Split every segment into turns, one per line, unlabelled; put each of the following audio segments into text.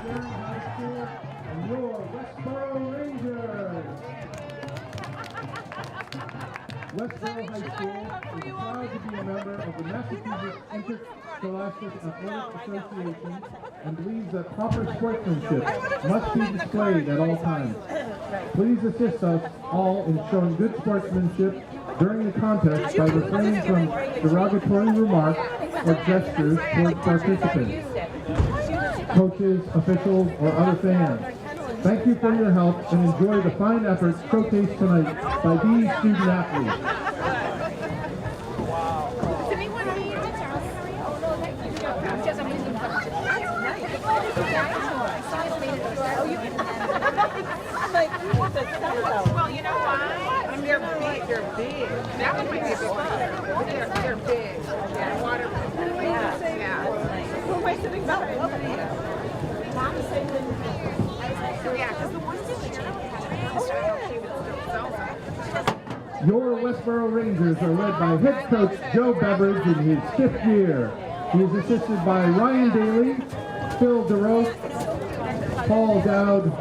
Sharon High School and your Westborough Rangers. Westborough High School is proud to be a member of the Massachusetts Interscholastic Athletic Association and believes that proper sportsmanship must be displayed at all times. Please assist us all in showing good sportsmanship during the contest by refraining from derogatory remarks or gestures towards participants, coaches, officials, or other fans. Thank you for your help and enjoy the fine efforts showcased tonight by these student athletes.
Does anyone need to tell? Well, you know why? I mean, they're big. They're big. That one might be a big one. They're big. Yeah, water. Yeah. Who am I sitting behind? Mom is sitting Yeah, because the ones in Sharon had
Your Westborough Rangers are led by head coach Joe Beveridge in his 5th year. He is assisted by Ryan Daly, Phil DeRoche, Paul Dowd,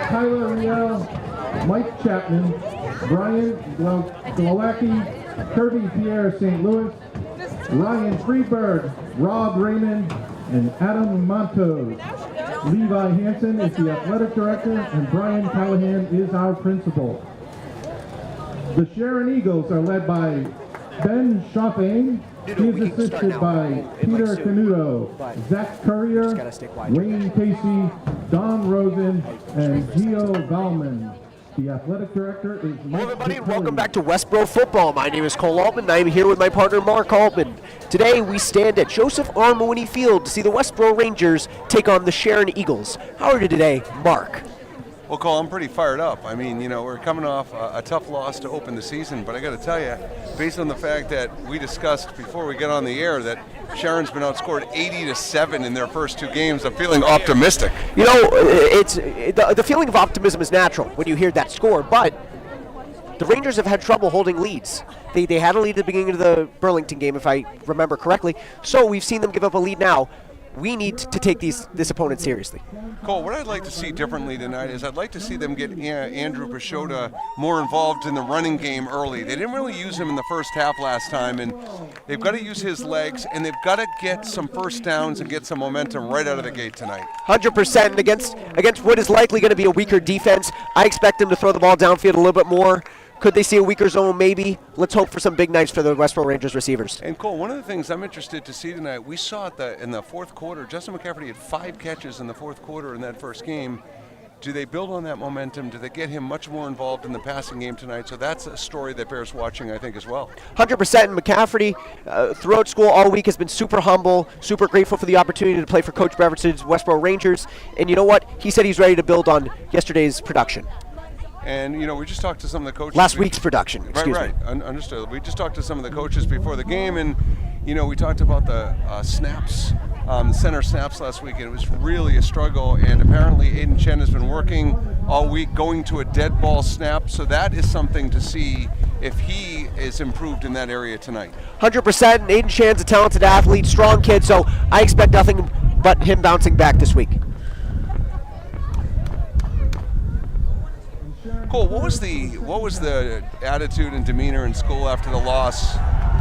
Tyler Riel, Mike Chapman, Brian Glowacki, Kirby Pierre St. Louis, Ryan Freeberg, Rob Raymond, and Adam Montos. Levi Hansen is the athletic director, and Brian Callahan is our principal. The Sharon Eagles are led by Ben Champagne. He is assisted by Peter Canuto, Zach Courier, Wayne Casey, Don Rosen, and Gio Valman. The athletic director is Mike.
Hello everybody and welcome back to Westborough Football. My name is Cole Altman and I am here with my partner Mark Altman. Today we stand at Joseph R. Mooney Field to see the Westborough Rangers take on the Sharon Eagles. How are you today, Mark?
Well, Cole, I'm pretty fired up. I mean, you know, we're coming off a tough loss to open the season, but I got to tell you, based on the fact that we discussed before we get on the air that Sharon's been outscored 80-7 in their first 2 games, I'm feeling optimistic.
You know, the feeling of optimism is natural when you hear that score, but the Rangers have had trouble holding leads. They had a lead at the beginning of the Burlington game, if I remember correctly, so we've seen them give up a lead now. We need to take this opponent seriously.
Cole, what I'd like to see differently tonight is I'd like to see them get Andrew Pashota more involved in the running game early. They didn't really use him in the first half last time, and they've got to use his legs, and they've got to get some first downs and get some momentum right out of the gate tonight.
100% against what is likely going to be a weaker defense. I expect them to throw the ball downfield a little bit more. Could they see a weaker zone? Maybe. Let's hope for some big nights for the Westborough Rangers receivers.
And Cole, one of the things I'm interested to see tonight, we saw it in the fourth quarter. Justin McCaffrey had 5 catches in the fourth quarter in that first game. Do they build on that momentum? Do they get him much more involved in the passing game tonight? So that's a story that bears watching, I think, as well.
100%. And McCaffrey, throughout school all week, has been super humble, super grateful for the opportunity to play for Coach Beveridge's Westborough Rangers. And you know what? He said he's ready to build on yesterday's production.
And, you know, we just talked to some of the coaches.
Last week's production, excuse
me.
Right.
Understood. We just talked to some of the coaches before the game, and, you know, we talked about the snaps, the center snaps last week, and it was really a struggle. And apparently Aiden Chen has been working all week going to a dead ball snap, so that is something to see if he is improved in that area tonight.
100%. Aiden Chan's a talented athlete, strong kid, so I expect nothing but him bouncing back this week.
Cole, what was the attitude and demeanor in school after the loss?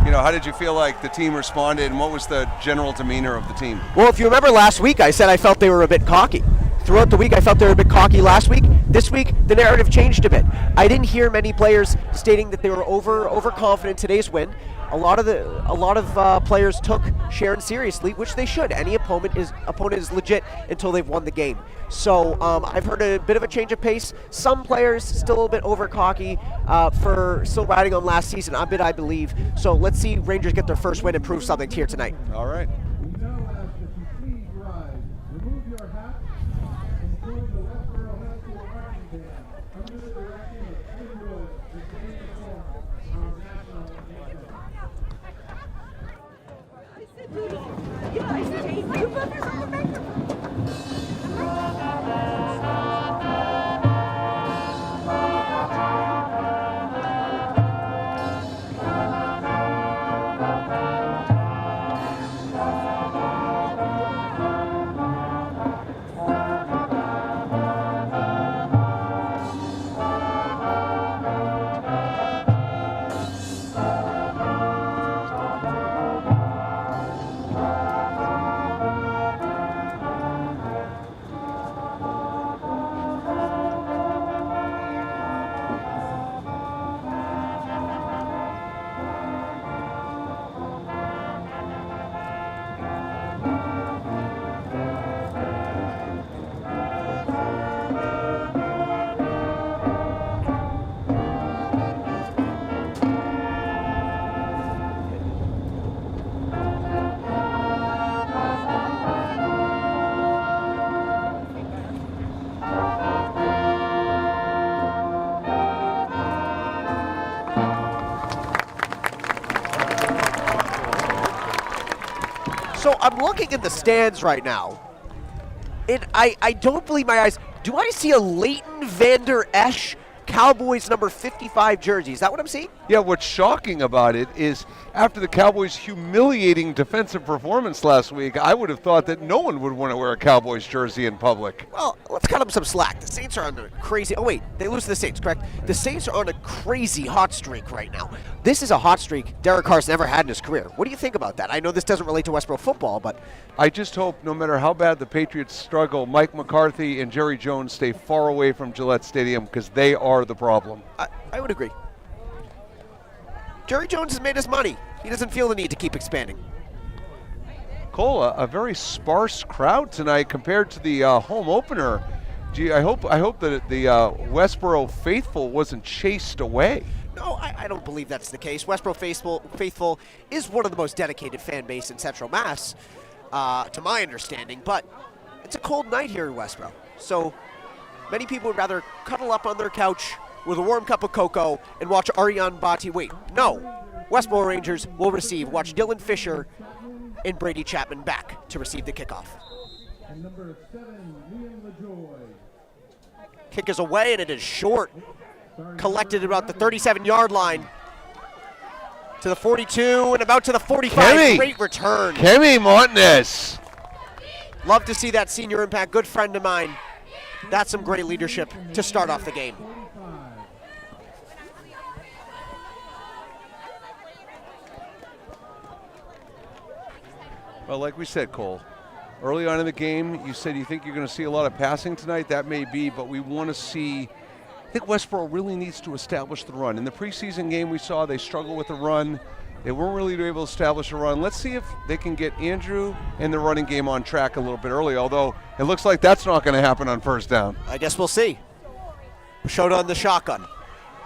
You know, how did you feel like the team responded, and what was the general demeanor of the team?
Well, if you remember last week, I said I felt they were a bit cocky. Throughout the week, I felt they were a bit cocky last week. This week, the narrative changed a bit. I didn't hear many players stating that they were overconfident in today's win. A lot of players took Sharon seriously, which they should. Any opponent is legit until they've won the game. So I've heard a bit of a change of pace. Some players still a bit over cocky for still riding on last season, a bit I believe. So let's see Rangers get their first win and prove something here tonight.
All right.
We now ask that you please rise, remove your hats, and join the Westborough High School marching band under the direction of Tim Rose as they perform our national anthem.
So I'm looking in the stands right now, And I don't believe my eyes. Do I see a Leighton Vander Esch Cowboys number 55 jersey? Is that what I'm seeing?
Yeah, what's shocking about it is after the Cowboys' humiliating defensive performance last week, I would have thought that no one would want to wear a Cowboys jersey in public.
Well, let's cut them some slack. The Saints are on a crazy. Oh, wait, they lose to the Saints, correct? The Saints are on a crazy hot streak right now. This is a hot streak Derek Carr's never had in his career. What do you think about that? I know this doesn't relate to Westborough football, but
I just hope no matter how bad the Patriots struggle, Mike McCarthy and Jerry Jones stay far away from Gillette Stadium because they are the problem.
I would agree. Jerry Jones has made his money. He doesn't feel the need to keep expanding.
Cole, a very sparse crowd tonight compared to the home opener. Gee, I hope that the Westborough faithful wasn't chased away.
No, I don't believe that's the case. Westborough faithful is one of the most dedicated fan base in Central Mass, to my understanding. But it's a cold night here in Westborough, so many people would rather cuddle up on their couch with a warm cup of cocoa and watch Ariane Bhatti. Wait, no. Westborough Rangers will watch Dylan Fisher and Brady Chapman back to receive the kickoff.
And number 7, Liam LaJoy.
Kick is away, and it is short. Collected about the 37-yard line. To the 42 and about to the 45.
Kemi.
Great return.
Kemi Montanez.
Love to see that senior impact. Good friend of mine. That's some great leadership to start off the game.
Well, like we said, Cole, early on in the game, you said you think you're going to see a lot of passing tonight. That may be, but we want to see. I think Westborough really needs to establish the run. In the preseason game, we saw they struggled with the run. They weren't really able to establish a run. Let's see if they can get Andrew and the running game on track a little bit early, although it looks like that's not going to happen on first down.
I guess we'll see. Showed on the shotgun.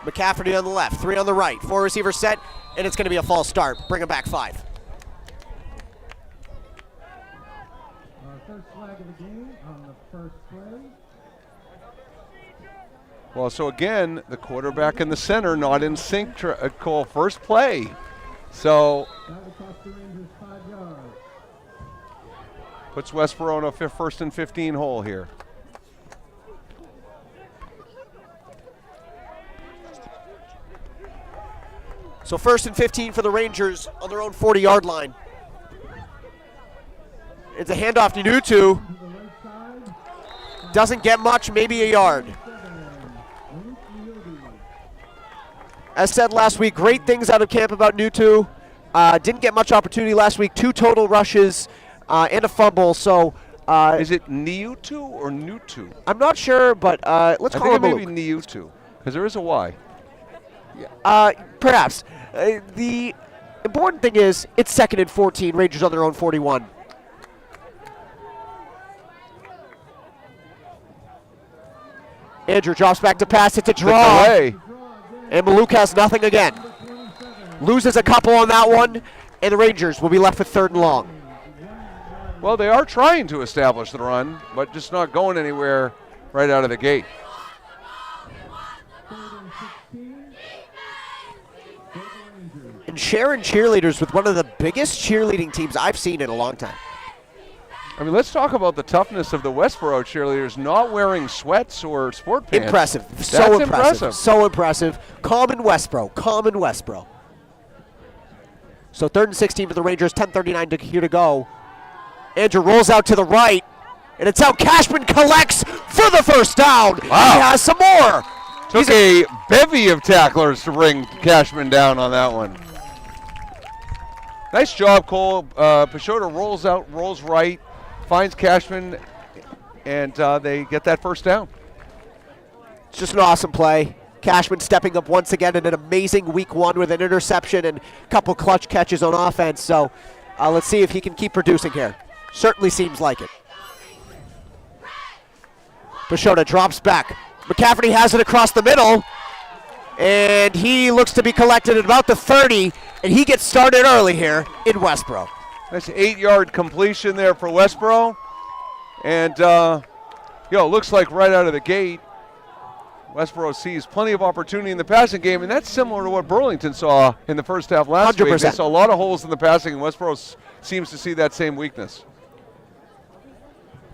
McCafferty on the left, 3 on the right. 4 receivers set, and it's going to be a false start. Bring him back 5.
First flag of the game on the first play.
Well, so again, the quarterback in the center not in sync, Cole, first play. So
That will cost the Rangers 5 yards.
puts Westborough in a first and 15 hole here.
So first and 15 for the Rangers on their own 40-yard line. It's a handoff to Nutu.
To the right side,
Doesn't get much, maybe a yard.
7, Luke Leody.
As said last week, great things out of camp about Nutu. Didn't get much opportunity last week. 2 total rushes and a fumble. So
Is it Niutu or Nutu?
I'm not sure, but let's
I
call
think
him
it may be Niutu, because there is a Y.
perhaps. The important thing is it's 2nd and 14. Rangers on their own 41. Andrew drops back to pass. It's a draw.
Delay.
And Maluk has nothing again. Loses a couple on that one, and the Rangers will be left with 3rd and long.
Well, they are trying to establish the run, but just not going anywhere right out of the gate.
3rd and 16. For the Rangers.
And Sharon cheerleaders with one of the biggest cheerleading teams I've seen in a long time.
I mean, let's talk about the toughness of the Westborough cheerleaders not wearing sweats or sport pants.
Impressive.
That's
So impressive.
impressive.
So impressive. Common Westborough. Common Westborough. So 3rd and 16 for the Rangers. 10:39 here to go. Andrew rolls out to the right, and it's out. Cashman collects for the first down.
Wow.
He has some more.
Took a bevy of tacklers to bring Cashman down on that one. Nice job, Cole. Peixoto rolls out, rolls right, finds Cashman, and they get that first down.
It's just an awesome play. Cashman stepping up once again in an amazing week 1 with an interception and a couple clutch catches on offense. So let's see if he can keep producing here. Certainly seems like it. Peixoto drops back. McCafferty has it across the middle, and he looks to be collected at about the 30, and he gets started early here in Westborough.
Nice 8-yard completion there for Westborough. And, looks like right out of the gate, Westborough sees plenty of opportunity in the passing game, and that's similar to what Burlington saw in the first half last week.
100%.
They saw a lot of holes in the passing, and Westborough seems to see that same weekness.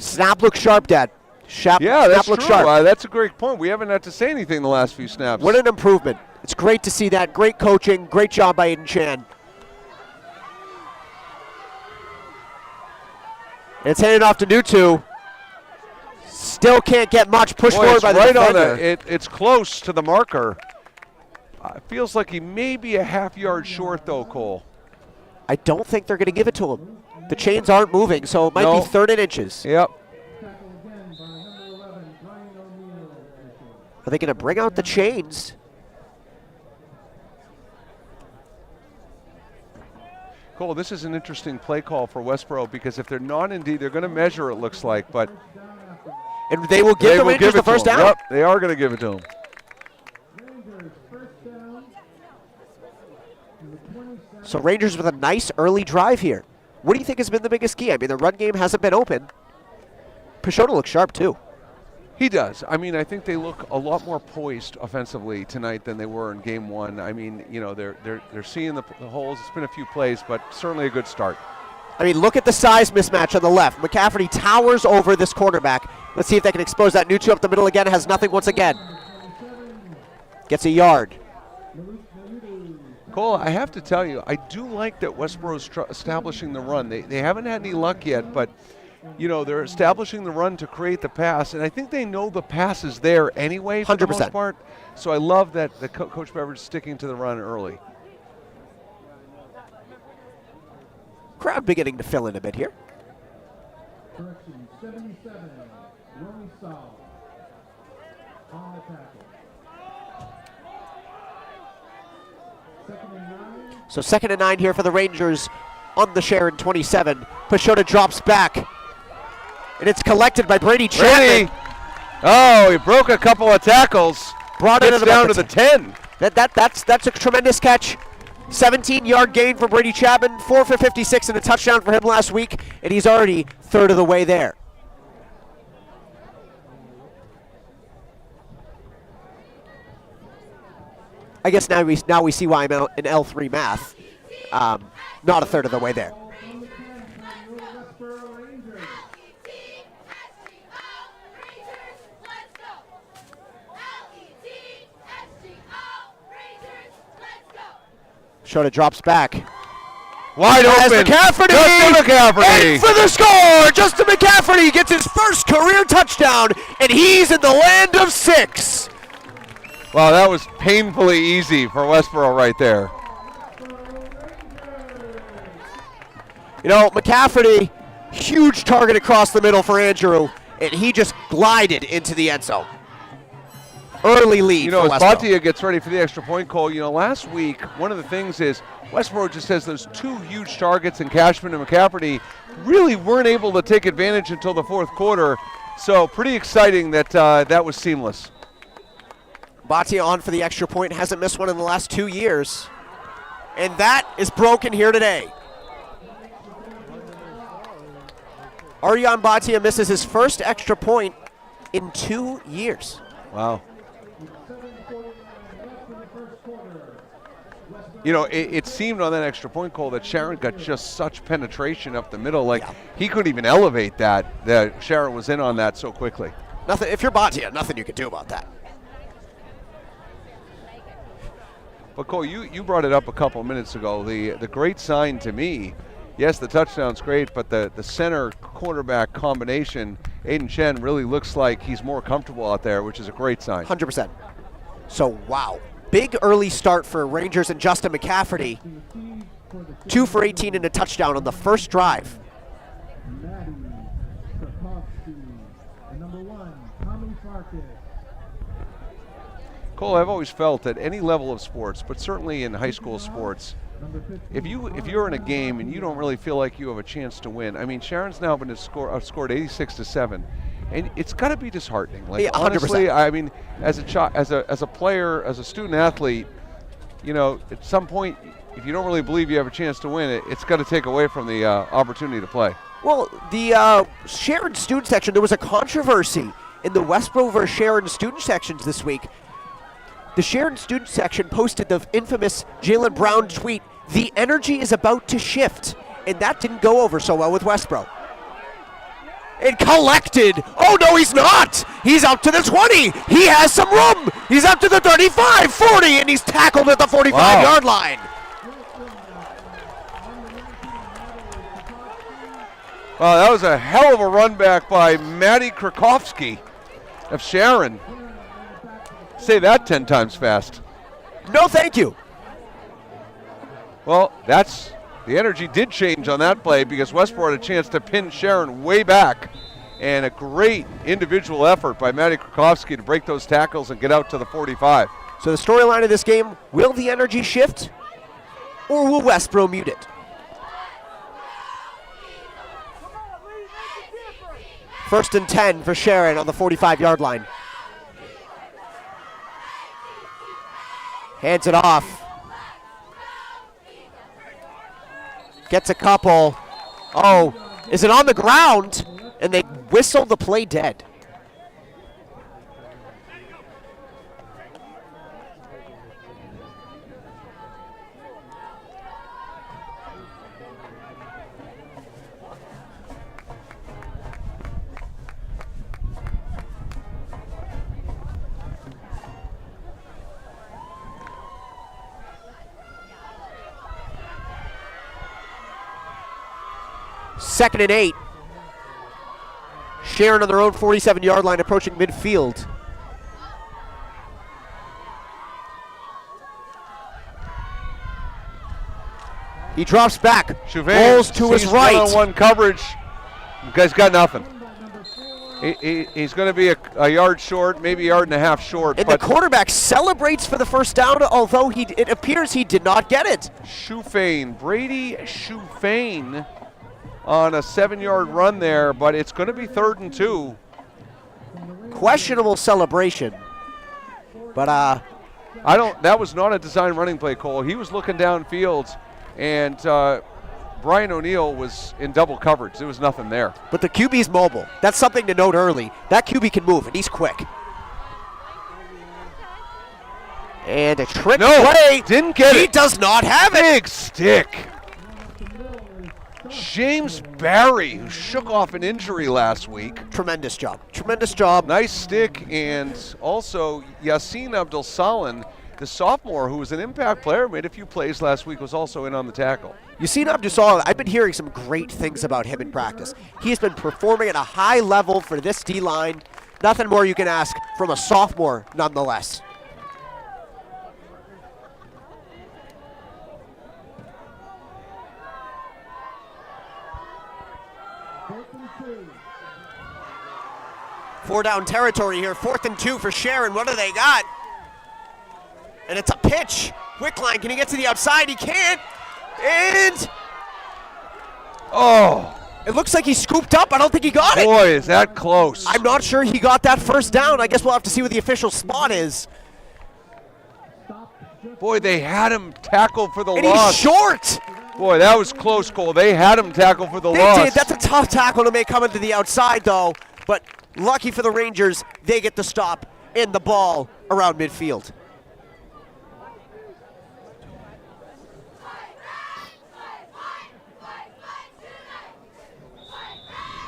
Snap looks sharp, Dad.
Yeah, that's
snap looks
true.
sharp.
That's a great point. We haven't had to say anything in the last few snaps.
What an improvement. It's great to see that. Great coaching. Great job by Aiden Chan. It's handed off to Nutu. Still can't get much. Push
Boy,
forward by the
right
defender.
on it's close to the marker. Feels like he may be a half yard short, though, Cole.
I don't think they're going to give it to him. The chains aren't moving, so it might be 3rd and inches.
Yep.
Are they going to bring out the chains?
Cole, this is an interesting play call for Westborough because if they're not indeed, they're going to measure, it looks like, but
And they will give the Rangers the first down.
Yep, they are going to give it to them.
So Rangers with a nice early drive here. What do you think has been the biggest key? I mean, the run game hasn't been open. Pashota looks sharp, too.
He does. I mean, I think they look a lot more poised offensively tonight than they were in game one. I mean, you know, they're seeing the holes. It's been a few plays, but certainly a good start.
I mean, look at the size mismatch on the left. McCafferty towers over this quarterback. Let's see if they can expose that. Nutu up the middle again, has nothing once again. Gets a yard.
Cole, I have to tell you, I do like that Westborough's establishing the run. They haven't had any luck yet, but you know, they're establishing the run to create the pass, and I think they know the pass is there anyway for the most part. So I love that the Coach Beveridge sticking to the run early.
Crowd beginning to fill in a bit here.
Correction, 77, Romy Saul on the tackle.
So 2nd and 9 here for the Rangers on the Sharon 27. Pashota drops back. And it's collected by Brady Chapman.
Oh, he broke a couple of tackles.
Brought it
down to the 10.
That's a tremendous catch. 17-yard gain for Brady Chapman. 4 for 56 and a touchdown for him last week. And he's already 1/3 of the way there. I guess now we see why I'm in L3 math. Not 1/3 of the way there. Shota drops back.
Wide open.
McCafferty!
Justin McCafferty!
And for the score! Justin McCafferty gets his first career touchdown, and he's in the land of 6.
Wow, that was painfully easy for Westborough right there.
You know, McCafferty, huge target across the middle for Andrew, and he just glided into the end zone. Early lead.
You know,
for
as
Westborough.
Batia gets ready for the extra point, Cole, you know, last week, one of the things is Westborough just has those 2 huge targets, and Cashman and McCafferty really weren't able to take advantage until the 4th quarter. So pretty exciting that that was seamless.
Batia on for the extra point, hasn't missed one in the last 2 years. And that is broken here today. Aryan Batia misses his first extra point in 2 years.
Wow. You know, it seemed on that extra point, Cole, that Sharon got just such penetration up the middle. Like, he couldn't even elevate that Sharon was in on that so quickly.
Nothing. If you're Batia, nothing you can do about that.
But, Cole, you brought it up a couple minutes ago. The great sign to me, yes, the touchdown's great, but the center quarterback combination, Aiden Chen, really looks like he's more comfortable out there, which is a great sign.
100%. So, wow. Big early start for Rangers and Justin McCafferty. 2 for 18 and a touchdown on the first drive.
Cole, I've always felt at any level of sports, but certainly in high school sports, if you're in a game and you don't really feel like you have a chance to win, I mean, Sharon's now been outscored 86-7. And it's got to be disheartening. Like,
yeah, 100%.
Honestly, I mean, as a player, as a student athlete, you know, at some point, if you don't really believe you have a chance to win, it's got to take away from the opportunity to play.
Well, the Sharon student section, there was a controversy in the Westborough versus Sharon student sections this week. The Sharon student section posted the infamous Jalen Brown tweet, "The energy is about to shift," and that didn't go over so well with Westborough. and collected. Oh, no, he's not. He's out to the 20. He has some room. He's out to the 35, 40, and he's tackled at the 45-yard line.
Well, that was a hell of a run back by Matty Krakowski of Sharon. Say that 10 times fast.
No, thank you.
Well, the energy did change on that play because Westborough had a chance to pin Sharon way back, and a great individual effort by Matty Krakowski to break those tackles and get out to the 45.
So the storyline of this game, will the energy shift or will Westborough mute it? First and 10 for Sharon on the 45-yard line. Hands it off. Gets a couple. Oh, is it on the ground? And they whistle the play dead. Second and 8. Sharon on their own 47-yard line approaching midfield. He drops back, rolls to his right.
One-on-one coverage. The guy's got nothing. He's going to be a yard short, maybe a yard and a half short.
And the quarterback celebrates for the first down, although it appears he did not get it.
Brady Shufane on a 7-yard run there, but it's going to be 3rd and 2.
Questionable celebration, but
that was not a design running play, Cole. He was looking downfield, and Brian O'Neill was in double coverage. There was nothing there.
But the QB's mobile. That's something to note early. That QB can move, and he's quick. And a trick play.
Didn't get it.
He does not have it.
Big stick. James Barry, who shook off an injury last week.
Tremendous job. Tremendous job.
Nice stick. And also Yassine Abdul-Salan, the sophomore who was an impact player, made a few plays last week, was also in on the tackle.
Yassine Abdul-Salan, I've been hearing some great things about him in practice. He has been performing at a high level for this D-line. Nothing more you can ask from a sophomore nonetheless. Four down territory here, 4th and 2 for Sharon. What do they got? And it's a pitch. Wickline, can he get to the outside? He can't. And it looks like he scooped up. I don't think he got it.
Boy, is that close.
I'm not sure he got that first down. I guess we'll have to see what the official spot is.
Boy, they had him tackle for the
And
loss.
he's short.
Boy, that was close, Cole. They had him tackle for the
They
loss.
did. That's a tough tackle to make coming to the outside, though. But lucky for the Rangers, they get the stop and the ball around midfield.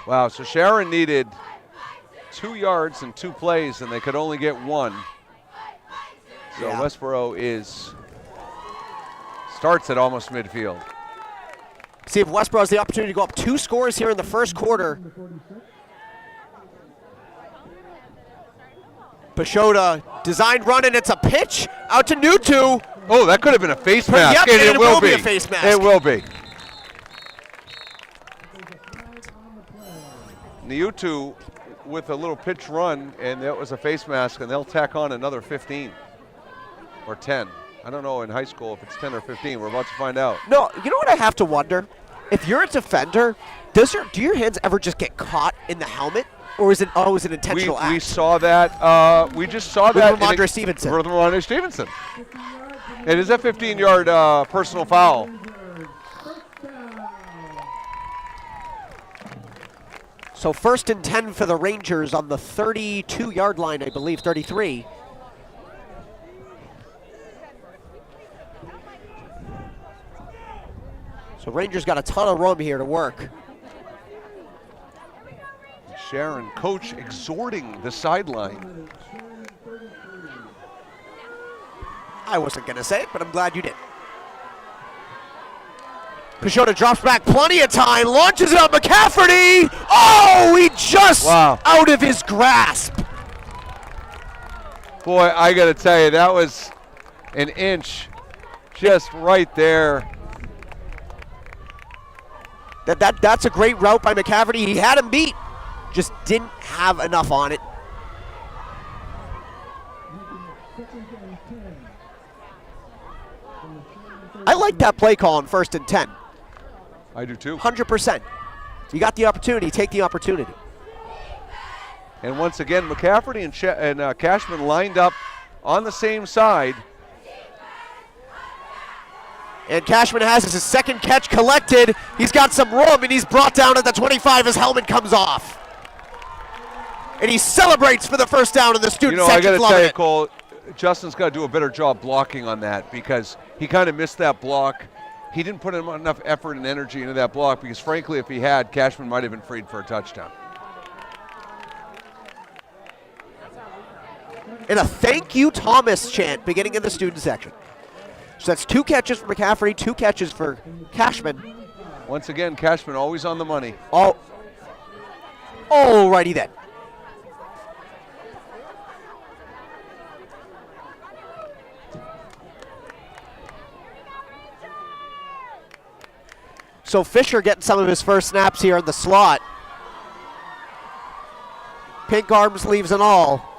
Wow, so Sharon needed 2 yards and 2 plays, and they could only get 1. So
Yeah.
Westborough starts at almost midfield.
See if Westborough has the opportunity to go up 2 scores here in the first quarter. Pashota, designed run, and it's a pitch out to Nutu.
Oh, that could have been a face mask.
Yep, and it will be a face mask.
It will be. Niutu with a little pitch run, and that was a face mask, and they'll tack on another 15 or 10. I don't know in high school if it's 10 or 15. We're about to find out.
No, you know what I have to wonder? If you're a defender, do your hands ever just get caught in the helmet? Or is it always an intentional act?
We saw that. We just saw that.
With Ramondre Stevenson.
With Ramondre Stevenson. It is a 15-yard personal foul.
So 1st and 10 for the Rangers on the 32-yard line, I believe, 33. So Rangers got a ton of room here to work.
Sharon, coach exhorting the sideline.
I wasn't going to say it, but I'm glad you did. Peixoto drops back plenty of time, launches it on McCafferty. Oh, he just out of his grasp.
Boy, I got to tell you, that was an inch just right there.
That's a great route by McCafferty. He had him beat, just didn't have enough on it. I like that play call on 1st and 10.
I do too.
100%. You got the opportunity, take the opportunity.
And once again, McCafferty and Cashman lined up on the same side.
And Cashman has his second catch collected. He's got some room, and he's brought down at the 25. His helmet comes off. And he celebrates for the first down in the student section.
I got to tell you, Cole, Justin's got to do a better job blocking on that because he kind of missed that block. He didn't put enough effort and energy into that block because, frankly, if he had, Cashman might have been freed for a touchdown.
And a thank you, Thomas chant beginning in the student section. So that's 2 catches for McCafferty, 2 catches for Cashman.
Once again, Cashman always on the money.
Alrighty then. So Fisher getting some of his first snaps here in the slot. Pink arm sleeves and all.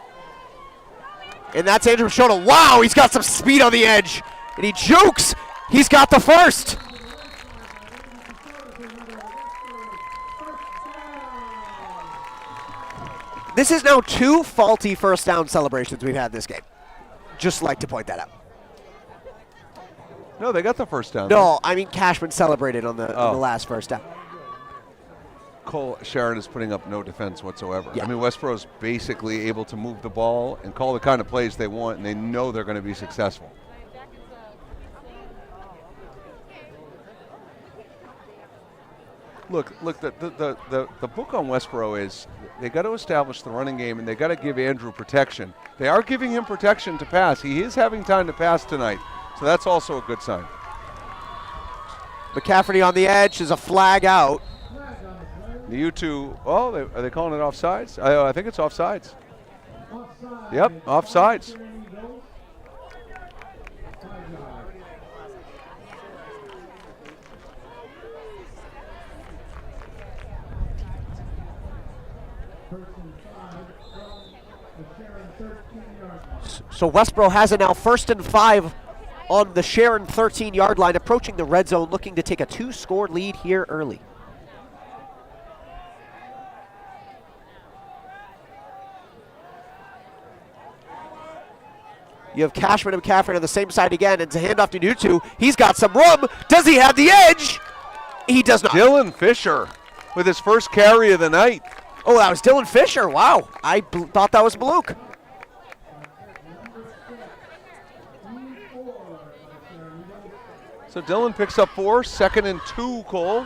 And that's Andrew Peixoto. Wow, he's got some speed on the edge. And he jukes. He's got the first. This is now 2 faulty first down celebrations we've had this game. Just like to point that out.
No, they got the first down.
No, I mean Cashman celebrated on the last first down.
Sharon is putting up no defense whatsoever.
Yeah.
I mean, Westborough's basically able to move the ball and call the kind of plays they want, and they know they're going to be successful. Look, the book on Westborough is they got to establish the running game, and they got to give Andrew protection. They are giving him protection to pass. He is having time to pass tonight, so that's also a good sign.
McCafferty on the edge is a flag out.
The U2, are they calling it offsides? I think it's offsides. Yep, offsides.
So Westborough has it now 1st and 5 on the Sharon 13-yard line, approaching the red zone, looking to take a 2-score lead here early. You have Cashman and McCafferty on the same side again, and it's a handoff to Nutu. He's got some room. Does he have the edge? He does not.
Dylan Fisher with his first carry of the night.
Oh, that was Dylan Fisher. Wow. I thought that was Maluk.
So Dylan picks up 4, 2nd and 2, Cole.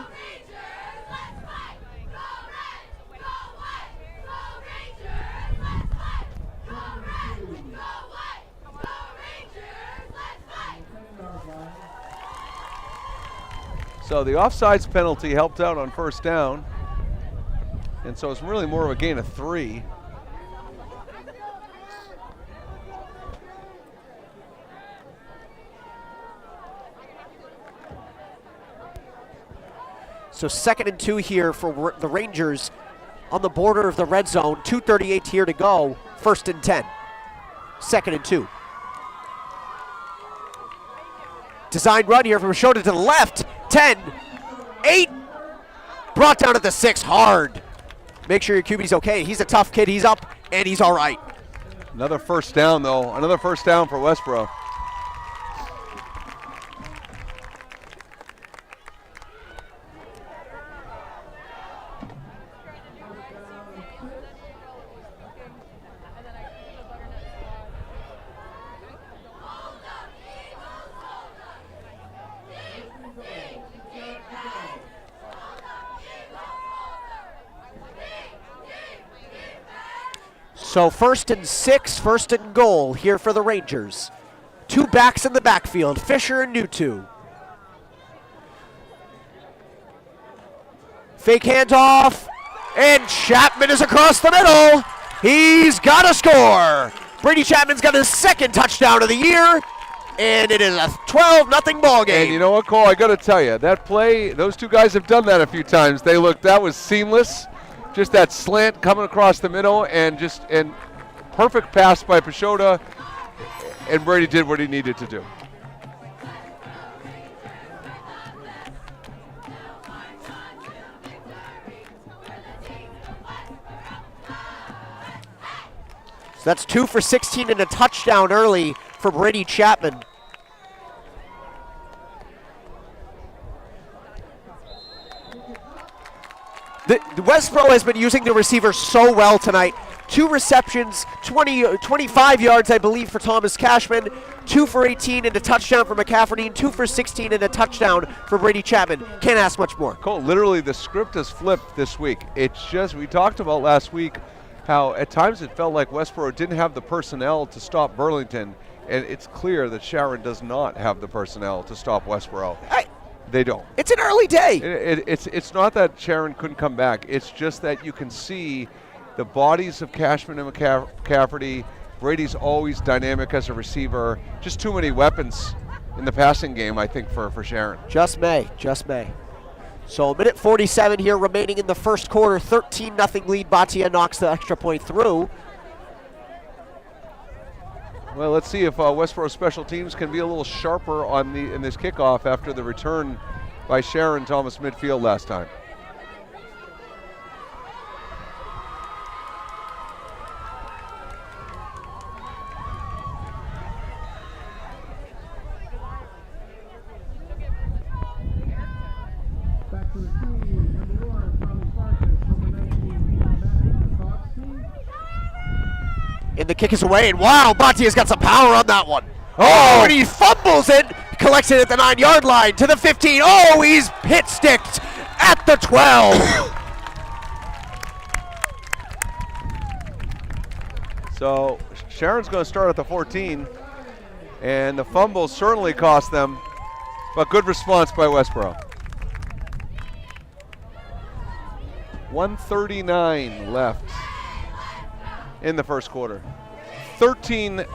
So the offsides penalty helped out on first down. And so it's really more of a gain of 3.
So 2nd and 2 here for the Rangers on the border of the red zone. 2:38 here to go. 1st and 10. 2nd and 2. Designed run here from Sharon to the left. 10, 8. Brought down at the 6 hard. Make sure your QB's okay. He's a tough kid. He's up, and he's all right.
Another first down, though. Another first down for Westborough.
So 1st and 6, 1st and goal here for the Rangers. 2 backs in the backfield, Fisher and Nutu. Fake handoff, and Chapman is across the middle. He's got to score. Brady Chapman's got his 2nd touchdown of the year, and it is a 12-0 ball game.
And you know what, Cole? I got to tell you, that play, those 2 guys have done that a few times. That was seamless. Just that slant coming across the middle, and perfect pass by Pashota, and Brady did what he needed to do.
So that's 2 for 16 and a touchdown early for Brady Chapman. The Westborough has been using the receiver so well tonight. 2 receptions, 25 yards, I believe, for Thomas Cashman. 2 for 18 and a touchdown for McCafferty, and 2 for 16 and a touchdown for Brady Chapman. Can't ask much more.
Cole, literally the script has flipped this week. It's just, we talked about last week how at times it felt like Westborough didn't have the personnel to stop Burlington, and it's clear that Sharon does not have the personnel to stop Westborough. They don't.
It's an early day.
It's not that Sharon couldn't come back. It's just that you can see the bodies of Cashman and McCafferty. Brady's always dynamic as a receiver. Just too many weapons in the passing game, I think, for Sharon.
Just may. So a minute 47 here remaining in the first quarter. 13-0 lead. Batia knocks the extra point through.
Well, let's see if Westborough special teams can be a little sharper in this kickoff after the return by Sharon Thomas midfield last time.
Back to receive, number 1, Thomas Farkas, number 19, Matt Kotsky.
And the kick is away, and wow, Batia's got some power on that one. Oh, and he fumbles it, collects it at the 9-yard line to the 15. Oh, he's hit-sticked at the 12.
So Sharon's going to start at the 14, and the fumble certainly cost them, but good response by Westborough. 1:39 left in the first quarter. 13-0.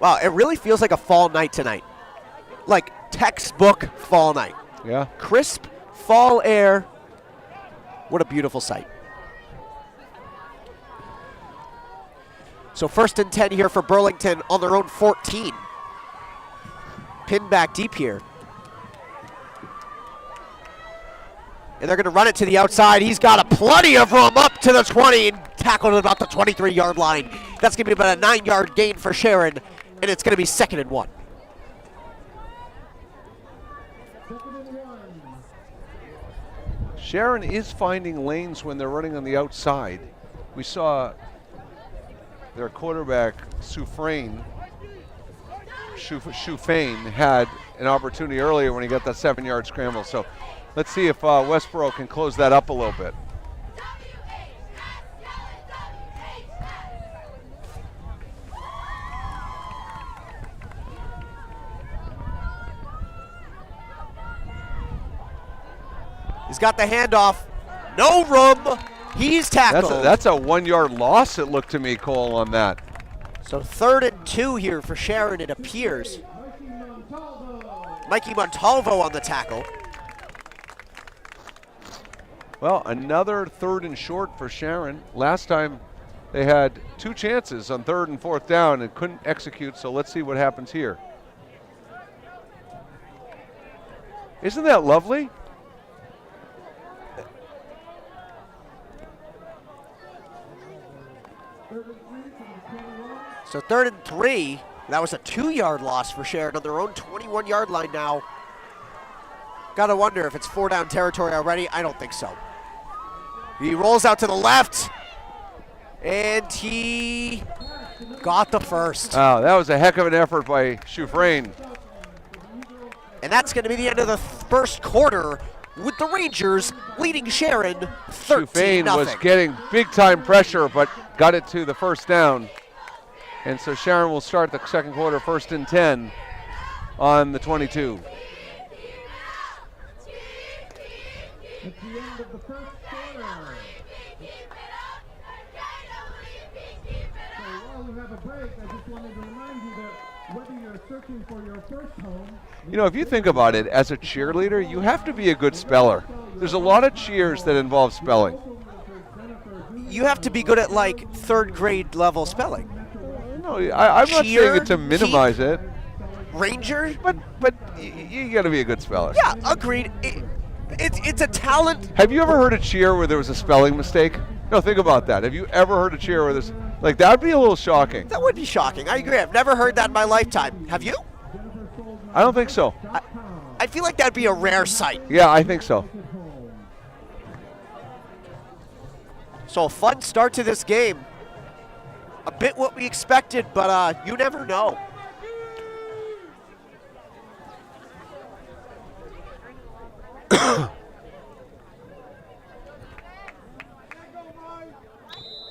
Wow, it really feels like a fall night tonight. Like textbook fall night.
Yeah.
Crisp fall air. What a beautiful sight. So 1st and 10 here for Burlington on their own 14. Pinned back deep here. And they're going to run it to the outside. He's got a plenty of room up to the 20 and tackled at about the 23-yard line. That's going to be about a 9-yard gain for Sharon, and it's going to be 2nd and 1.
Sharon is finding lanes when they're running on the outside. We saw their quarterback, Shufane, had an opportunity earlier when he got that 7-yard scramble. So let's see if Westborough can close that up a little bit.
He's got the handoff. No room. He's tackled.
That's a 1-yard loss, it looked to me, Cole, on that.
So 3rd and 2 here for Sharon, it appears. Mikey Montalvo on the tackle.
Well, another 3rd and short for Sharon. Last time they had 2 chances on 3rd and 4th down and couldn't execute, so let's see what happens here. Isn't that lovely?
So 3rd and 3. That was a 2-yard loss for Sharon on their own 21-yard line now. Gotta wonder if it's 4-down territory already. I don't think so. He rolls out to the left, and he Got the first.
Wow, that was a heck of an effort by Sharon.
And that's going to be the end of the first quarter with the Rangers leading Sharon 13-0.
Was getting big-time pressure, but got it to the first down. And so Sharon will start the second quarter 1st and 10 on the 22.
It's the end of the first quarter. So while we have a break, I just wanted to remind you that whether you're searching for your first home,
You know, if you think about it, as a cheerleader, you have to be a good speller. There's a lot of cheers that involve spelling.
You have to be good at like 3rd grade level spelling.
No, I'm not saying it to minimize it,
Ranger?
but you got to be a good speller.
Yeah, agreed. It's a talent.
Have you ever heard a cheer where there was a spelling mistake? No, think about that. Have you ever heard a cheer where there's, like, that would be a little shocking.
That would be shocking. I agree. I've never heard that in my lifetime. Have you?
I don't think so.
I feel like that'd be a rare sight.
Yeah, I think so.
So a fun start to this game. A bit what we expected, but you never know.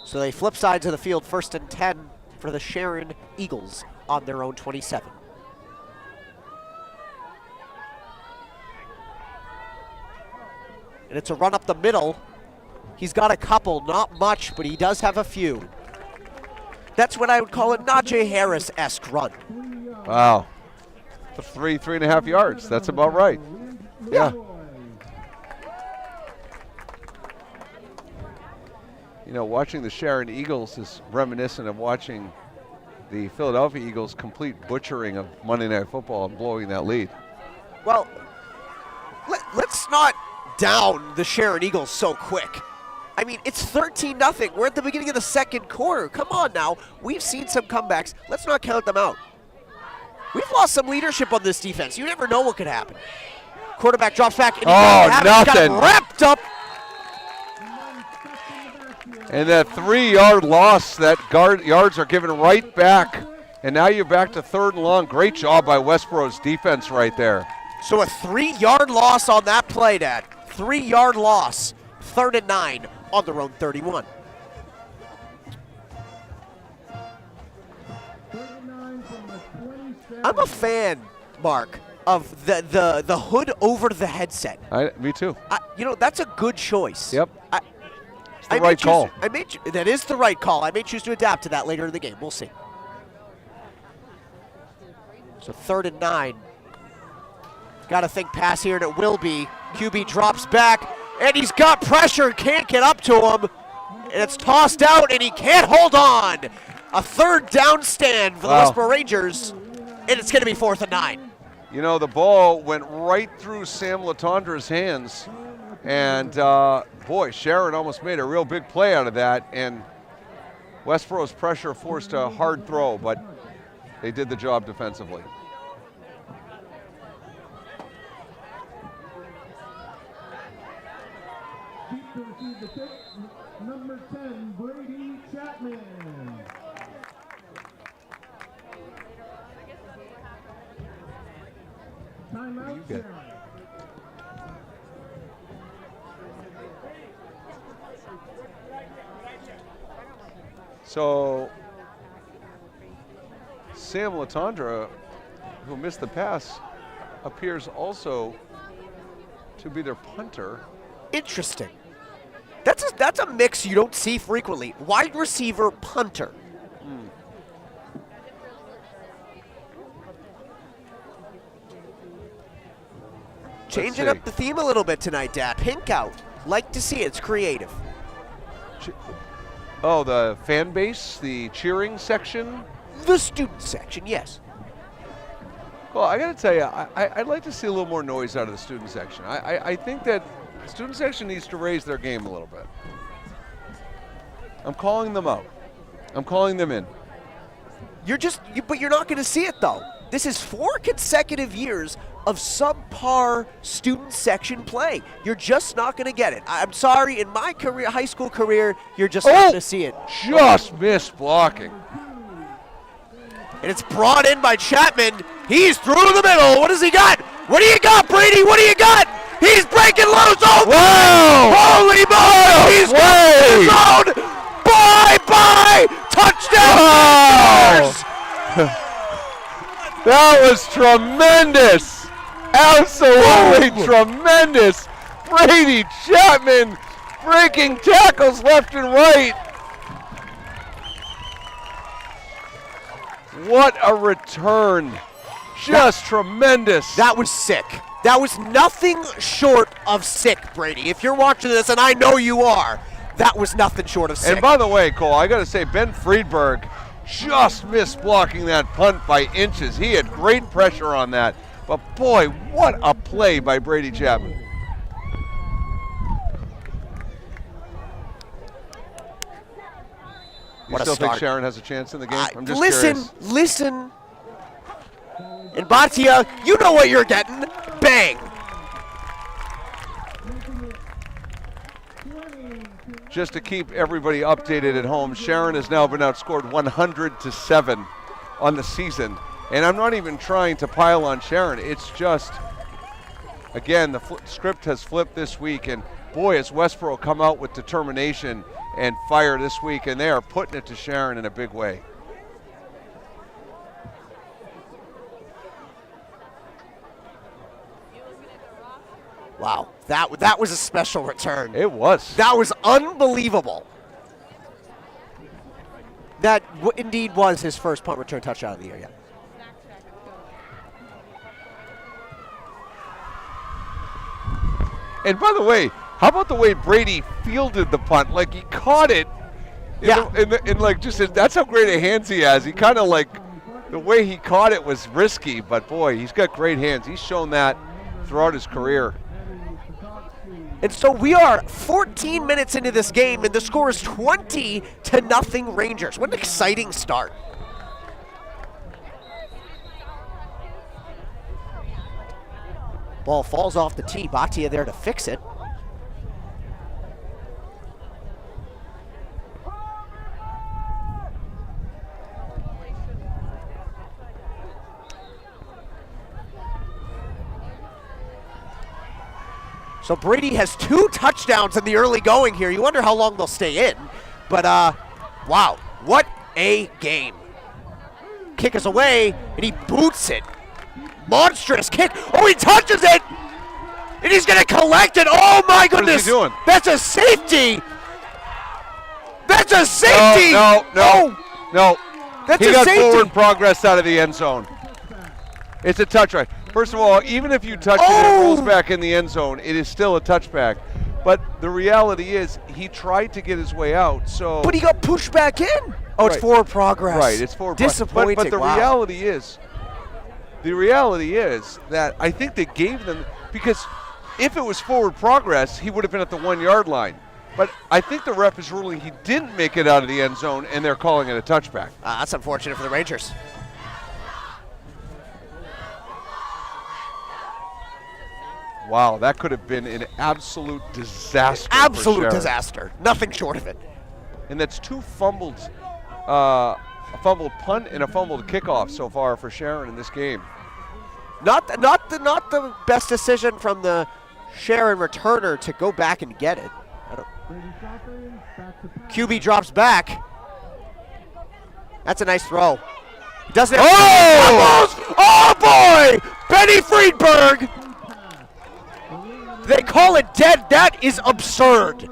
So they flip sides of the field, 1st and 10 for the Sharon Eagles on their own 27. And it's a run up the middle. He's got a couple, not much, but he does have a few. That's what I would call a Najee Harris-esque run.
Wow. 3.5 yards. That's about right. Yeah. You know, watching the Sharon Eagles is reminiscent of watching the Philadelphia Eagles' complete butchering of Monday Night Football and blowing that lead.
Well, let's not down the Sharon Eagles so quick. I mean, it's 13-0. We're at the beginning of the second quarter. Come on now. We've seen some comebacks. Let's not count them out. We've lost some leadership on this defense. You never know what could happen. Quarterback drops back. And
nothing.
Got wrapped up.
And that 3-yard loss, that yards are given right back. And now you're back to 3rd and long. Great job by Westborough's defense right there.
So a 3-yard loss on that play, Dad. 3-yard loss. 3rd and 9 on their own 31. I'm a fan, Mark, of the hood over the headset.
Me too.
You know, that's a good choice.
Yep. It's the right call.
That is the right call. I may choose to adapt to that later in the game. We'll see. So 3rd and 9. Got to think pass here, and it will be. QB drops back, and he's got pressure, can't get up to him. And it's tossed out, and he can't hold on. A 3rd down stand for the Westborough Rangers, and it's going to be 4th and 9.
You know, the ball went right through Sam Latondra's hands. And, boy, Sharon almost made a real big play out of that. And Westborough's pressure forced a hard throw, but they did the job defensively.
Number 10, Brady Chapman. Timeout, Sharon.
So Sam Latondra, who missed the pass, appears also to be their punter.
Interesting. That's a mix you don't see frequently. Wide receiver, punter. Changing up the theme a little bit tonight, Dad. Pink out. Like to see it. It's creative.
Oh, the fan base, the cheering section?
The student section, yes.
Well, I got to tell you, I'd like to see a little more noise out of the student section. I think that the student section needs to raise their game a little bit. I'm calling them out. I'm calling them in.
But you're not going to see it, though. This is 4 consecutive years of subpar student section play. You're just not going to get it. I'm sorry, in my career, high school career, you're just not going to see it.
Just missed blocking.
and it's brought in by Chapman. He's through the middle. What does he got? What do you got, Brady? What do you got? He's breaking loose. Oh,
Wow!
holy moly! He's got the zone. Bye-bye! Touchdown!
Oh! That was tremendous! Absolutely tremendous! Brady Chapman breaking tackles left and right. What a return. Just tremendous.
That was sick. That was nothing short of sick, Brady. If you're watching this, and I know you are, that was nothing short of sick.
And by the way, Cole, I got to say, Ben Friedberg just missed blocking that punt by inches. He had great pressure on that. But boy, what a play by Brady Chapman. You still think Sharon has a chance in the game? I'm just curious.
Listen. And Batia, you know what you're getting. Bang.
Just to keep everybody updated at home, Sharon has now been outscored 100-7 on the season. And I'm not even trying to pile on Sharon. It's just, again, the script has flipped this week. And boy, has Westborough come out with determination and fire this week. And they are putting it to Sharon in a big way.
Wow, that was a special return.
It was.
That was unbelievable. That indeed was his first punt return touchdown of the year, yeah.
And by the way, how about the way Brady fielded the punt? Like, he caught it. And like, just that's how great a hands he has. He kind of like, the way he caught it was risky, but boy, he's got great hands. He's shown that throughout his career.
And so we are 14 minutes into this game, and the score is 20-0 Rangers. What an exciting start. Ball falls off the tee. Batia there to fix it. So Brady has 2 touchdowns in the early going here. You wonder how long they'll stay in. But, wow, what a game. Kick is away, and he boots it. Monstrous kick. Oh, he touches it! And he's going to collect it. Oh, my goodness.
What is he doing?
That's a safety. That's a safety.
No.
That's
he
a
got
safety.
forward progress out of the end zone. It's a touch right. First of all, even if you touch it and it rolls back in the end zone, it is still a touchback. But the reality is, he tried to get his way out, so.
But he got pushed back in. Oh, it's forward progress.
Right, it's forward progress.
Disappointing.
But the reality is that I think they gave them, because if it was forward progress, he would have been at the 1 yard line. But I think the ref is ruling he didn't make it out of the end zone, and they're calling it a touchback.
That's unfortunate for the Rangers.
Wow, that could have been an absolute disaster.
Absolute disaster. Nothing short of it.
And that's 2 fumbled, a fumbled punt and a fumbled kickoff so far for Sharon in this game.
Not the best decision from the Sharon returner to go back and get it. QB drops back. That's a nice throw. He doesn't have Oh boy! Benny Friedberg! They call it dead. That is absurd.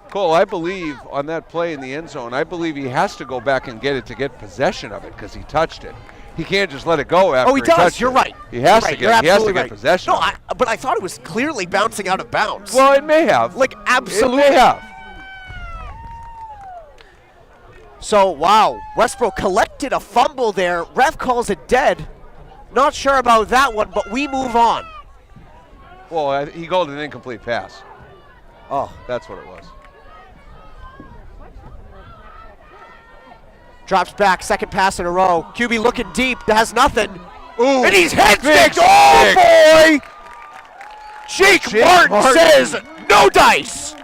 Cole, I believe on that play in the end zone, I believe he has to go back and get it to get possession of it because he touched it. He can't just let it go after he touched it.
You're right.
He has to
get
possession.
No, but I thought it was clearly bouncing out of bounds.
Well, it may have.
Like, absolutely.
It may have.
So, wow, Westborough collected a fumble there. Ref calls it dead. Not sure about that one, but we move on.
Well, he called it an incomplete pass.
Oh,
that's what it was.
Drops back, second pass in a row. QB looking deep, has nothing.
Ooh,
and he's head sticked. Oh, boy! Jake Martin says, no dice.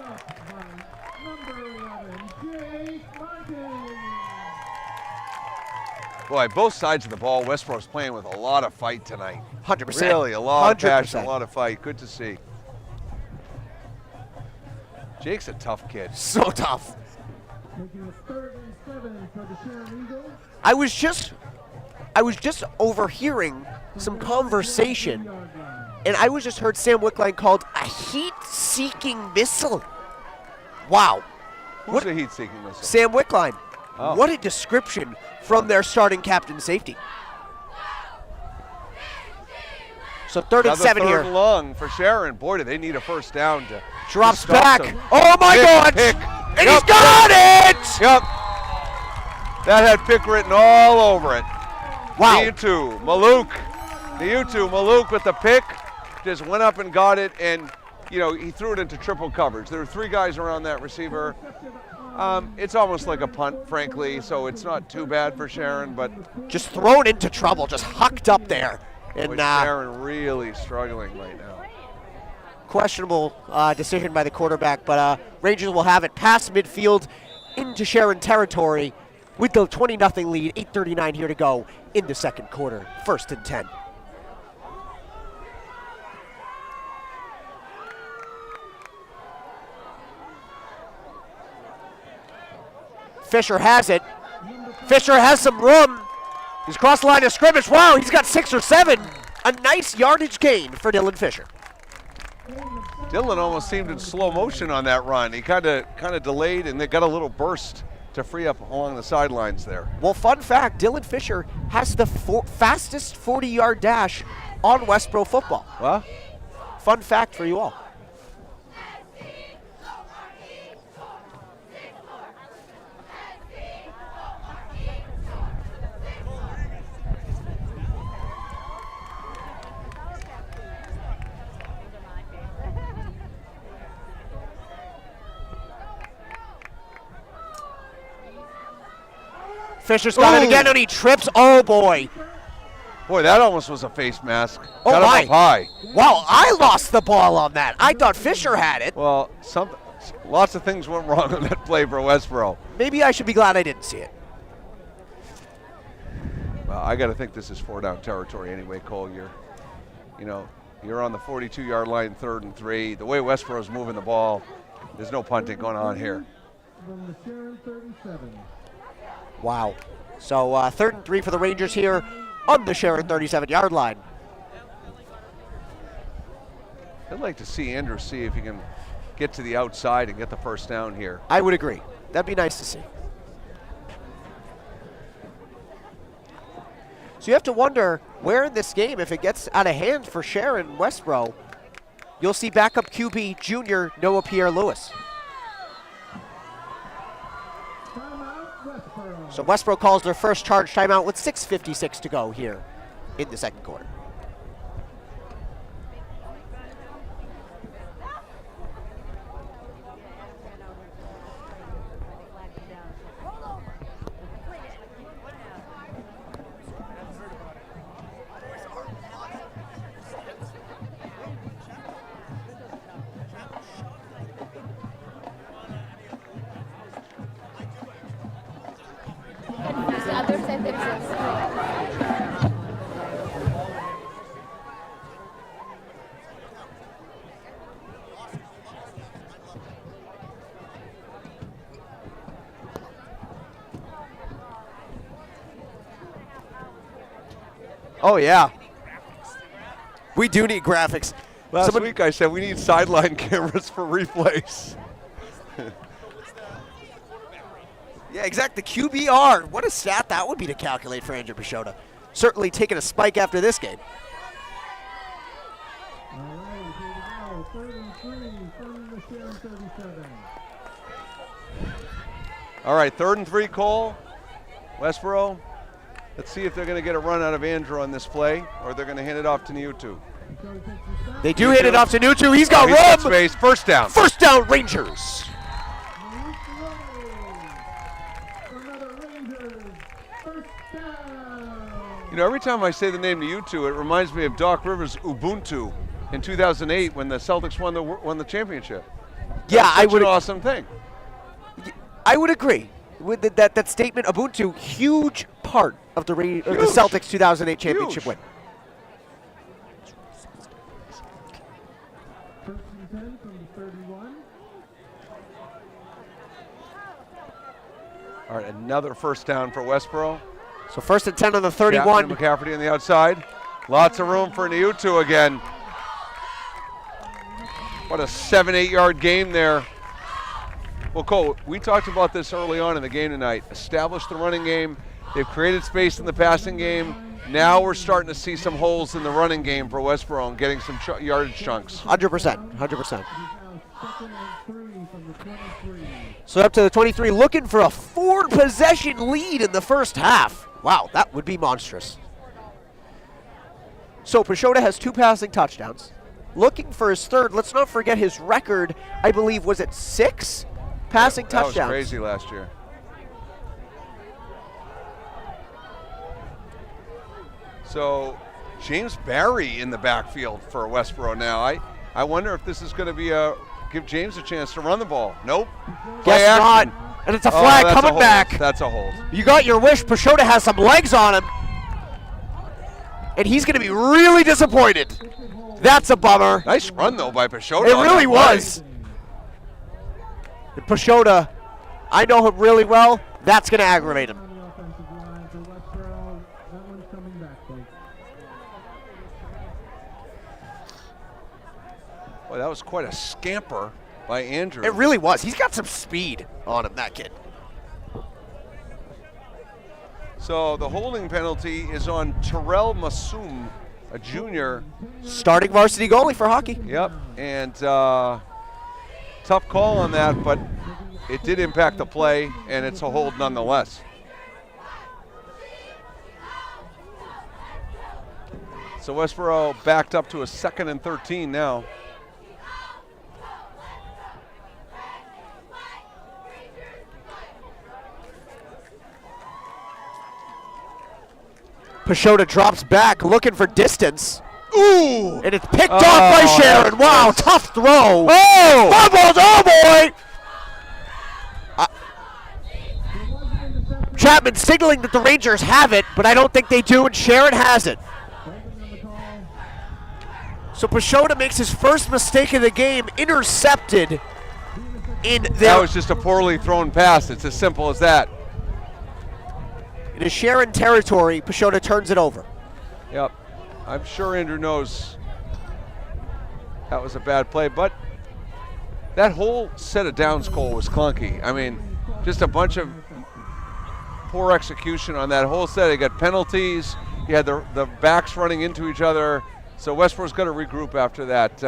Boy, both sides of the ball, Westborough's playing with a lot of fight tonight.
100%.
Really, a lot of passion,
100%.
a lot of fight. Good to see. Jake's a tough kid.
So tough.
Making it 3rd and 7 for the Sharon Eagles.
I was just overhearing some conversation, and I was just heard Sam Wickline called a heat-seeking missile. Wow.
Who's the heat-seeking missile?
Sam Wickline.
Oh.
What a description from their starting captain safety. So 3rd and
Another
7
third
here.
and long for Sharon. Boy, do they need a first down to
Drops
to stop
back.
them.
Oh my God!
Pick.
And
Yep.
he's got it!
Yep. That had pick written all over it.
Wow.
Maluk with the pick. Just went up and got it, and he threw it into triple coverage. There were 3 guys around that receiver. It's almost like a punt, frankly, so it's not too bad for Sharon, but
Just thrown into trouble, just hucked up there. And
boy, Sharon really struggling right now.
questionable decision by the quarterback, but Rangers will have it past midfield into Sharon territory with the 20-0 lead, 8:39 here to go in the second quarter. 1st and 10. Fisher has it. Fisher has some room. He's crossed the line of scrimmage. Wow, he's got 6 or 7. A nice yardage gain for Dylan Fisher.
Dylan almost seemed in slow motion on that run. He kind of delayed, and they got a little burst to free up along the sidelines there.
Well, fun fact, Dylan Fisher has the fastest 40-yard dash on Westborough football.
What?
Fun fact for you all. Fisher's got it
Ooh.
again, and he trips. Oh, boy.
Boy, that almost was a face mask.
Oh,
Got him
my.
up high.
Wow, I lost the ball on that. I thought Fisher had it.
Well, lots of things went wrong on that play for Westborough.
Maybe I should be glad I didn't see it.
Well, I got to think this is 4-down territory anyway, Cole. You're on the 42-yard line, 3rd and 3. The way Westborough's moving the ball, there's no punting going on here.
From the Sharon 37.
Wow. So 3rd and 3 for the Rangers here on the Sharon 37-yard line.
I'd like to see Andrew see if he can get to the outside and get the first down here.
I would agree. That'd be nice to see. So you have to wonder where in this game, if it gets out of hand for Sharon Westborough, you'll see backup QB junior Noah Pierre-Lewis. So Westborough calls their first charge timeout with 6:56 to go here in the second quarter. Oh, yeah. We do need graphics.
Last week I said we need sideline cameras for replays.
Yeah, exactly. QBR. What a stat that would be to calculate for Andrew Pashota. Certainly taking a spike after this game.
All right, here we go. 3rd and 3 from the Sharon 37.
All right, 3rd and 3, Cole. Westborough. Let's see if they're going to get a run out of Andrew on this play, or they're going to hand it off to Niutu.
They do hit it off to Nutu. He's got
He's got
room.
space. First down.
First down, Rangers.
Another Rangers. First down.
Every time I say the name Niutu, it reminds me of Doc Rivers' Ubuntu in 2008 when the Celtics won the championship.
Yeah,
That's
I
such
would.
an awesome thing.
I would agree. with that statement, Ubuntu, huge part of the Celtics 2008 championship
Huge.
win.
First and 10 from the 31.
All right, another first down for Westborough.
So first and 10 on the 31.
Chapman and McCafferty on the outside. Lots of room for Niutu again. What a 7-8 yard game there. Well, Cole, we talked about this early on in the game tonight. Established the running game. They've created space in the passing game. Now we're starting to see some holes in the running game for Westborough and getting some yardage chunks.
100%. 100%.
Now second and 3 from the 23.
So up to the 23, looking for a 4-possession lead in the first half. Wow, that would be monstrous. So Pashota has 2 passing touchdowns. Looking for his third. Let's not forget his record, I believe, was it 6 passing touchdowns?
That was crazy last year. So James Barry in the backfield for Westborough now. I wonder if this is going to be give James a chance to run the ball. Nope. Play
Guess
action.
not. And it's a flag
that's a
coming
hold.
back.
That's a hold.
You got your wish. Pashota has some legs on him. And he's going to be really disappointed. That's a bummer.
Nice run, though, by Pashota.
It
on
really
that play.
was. And Pashota, I know him really well. That's going to aggravate him.
On the offensive line for Westborough. That one's coming back, folks.
Boy, that was quite a scamper by Andrew.
It really was. He's got some speed on him, that kid.
So the holding penalty is on Terrell Massoum, a junior.
Starting varsity goalie for hockey.
Yep, and tough call on that, but it did impact the play, and it's a hold nonetheless. So Westborough backed up to a 2nd and 13 now.
Pashota drops back, looking for distance.
Ooh!
And it's picked off by Sharon. Wow,
that's-
tough throw.
Oh!
Fumbles, oh boy! Chapman signaling that the Rangers have it, but I don't think they do, and Sharon has it. So Pashota makes his first mistake of the game, intercepted in
That
their
was just a poorly thrown pass. It's as simple as that.
in his Sharon territory. Pashota turns it over.
Yep. I'm sure Andrew knows that was a bad play, but that whole set of downs, Cole, was clunky. I mean, just a bunch of poor execution on that whole set. They got penalties. You had the backs running into each other. So Westborough's got to regroup after that.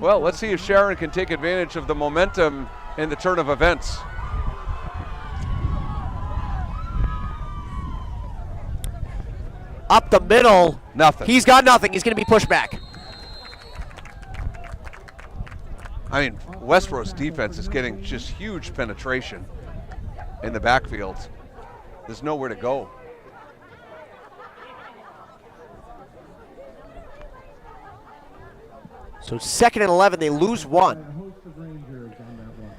Well, let's see if Sharon can take advantage of the momentum and the turn of events.
Up the middle.
Nothing.
He's got nothing. He's going to be pushed back.
I mean, Westborough's defense is getting just huge penetration in the backfield. There's nowhere to go.
So 2nd and 11, they lose one.
A host of Rangers on that one.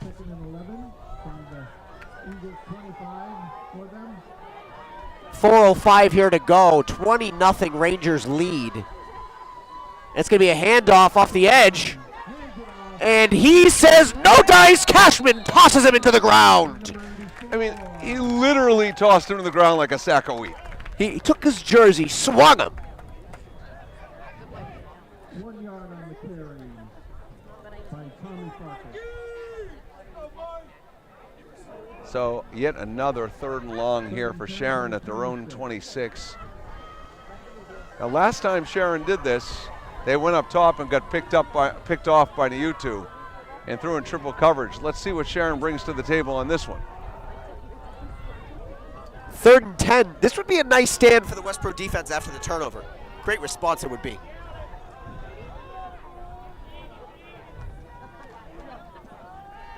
Second and 11 from the Eagles 25 for them.
4:05 here to go. 20-0 Rangers lead. It's going to be a handoff off the edge. And he says, no dice. Cashman tosses him into the ground.
I mean, he literally tossed him to the ground like a sack of wheat.
He took his jersey, swung him.
1 yard on the carry by Tommy Crockett.
So yet another 3rd and long here for Sharon at their own 26. Now last time Sharon did this, they went up top and got picked off by Niutu and threw in triple coverage. Let's see what Sharon brings to the table on this one.
3rd and 10. This would be a nice stand for the Westborough defense after the turnover. Great response it would be.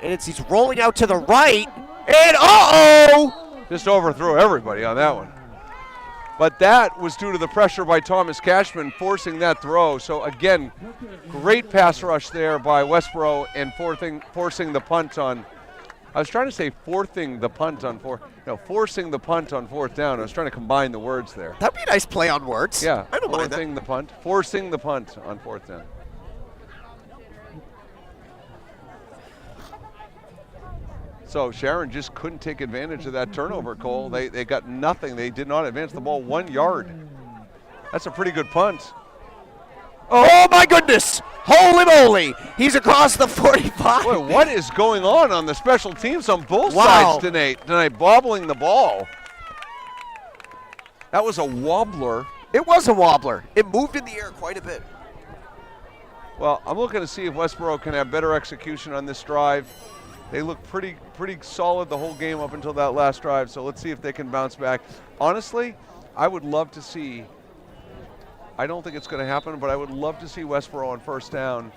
And he's rolling out to the right. And uh-oh!
Just overthrew everybody on that one. But that was due to the pressure by Thomas Cashman forcing that throw. So again, great pass rush there by Westborough and forcing the punt on. I was trying to say forcing the punt on fourth down. I was trying to combine the words there.
That'd be a nice play on words.
Yeah,
I don't mind that.
Forcing the punt on fourth down. So Sharon just couldn't take advantage of that turnover, Cole. They got nothing. They did not advance the ball 1 yard. That's a pretty good punt.
Oh my goodness! Holy moly! He's across the 45.
Boy, what is going on the special teams on both
Wow.
sides tonight, bobbling the ball? That was a wobbler.
It was a wobbler. It moved in the air quite a bit.
Well, I'm looking to see if Westborough can have better execution on this drive. They look pretty solid the whole game up until that last drive, so let's see if they can bounce back. Honestly, I would love to see, I don't think it's going to happen, but I would love to see Westborough on first down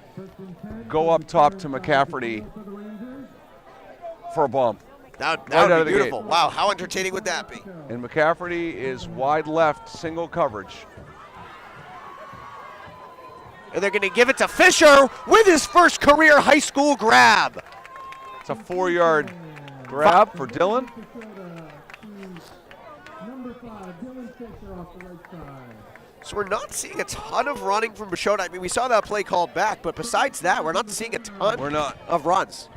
go up top to McCafferty for a bump.
That
Right out
would
of
be
the
beautiful.
gate.
Wow, how entertaining would that be?
And McCafferty is wide left, single coverage.
And they're going to give it to Fisher with his first career high school grab.
It's a 4-yard grab for Dylan.
Number 5, Dylan Fisher off the right side.
So we're not seeing a ton of running from Bashota. I mean, we saw that play called back, but besides that, we're not seeing a ton of runs.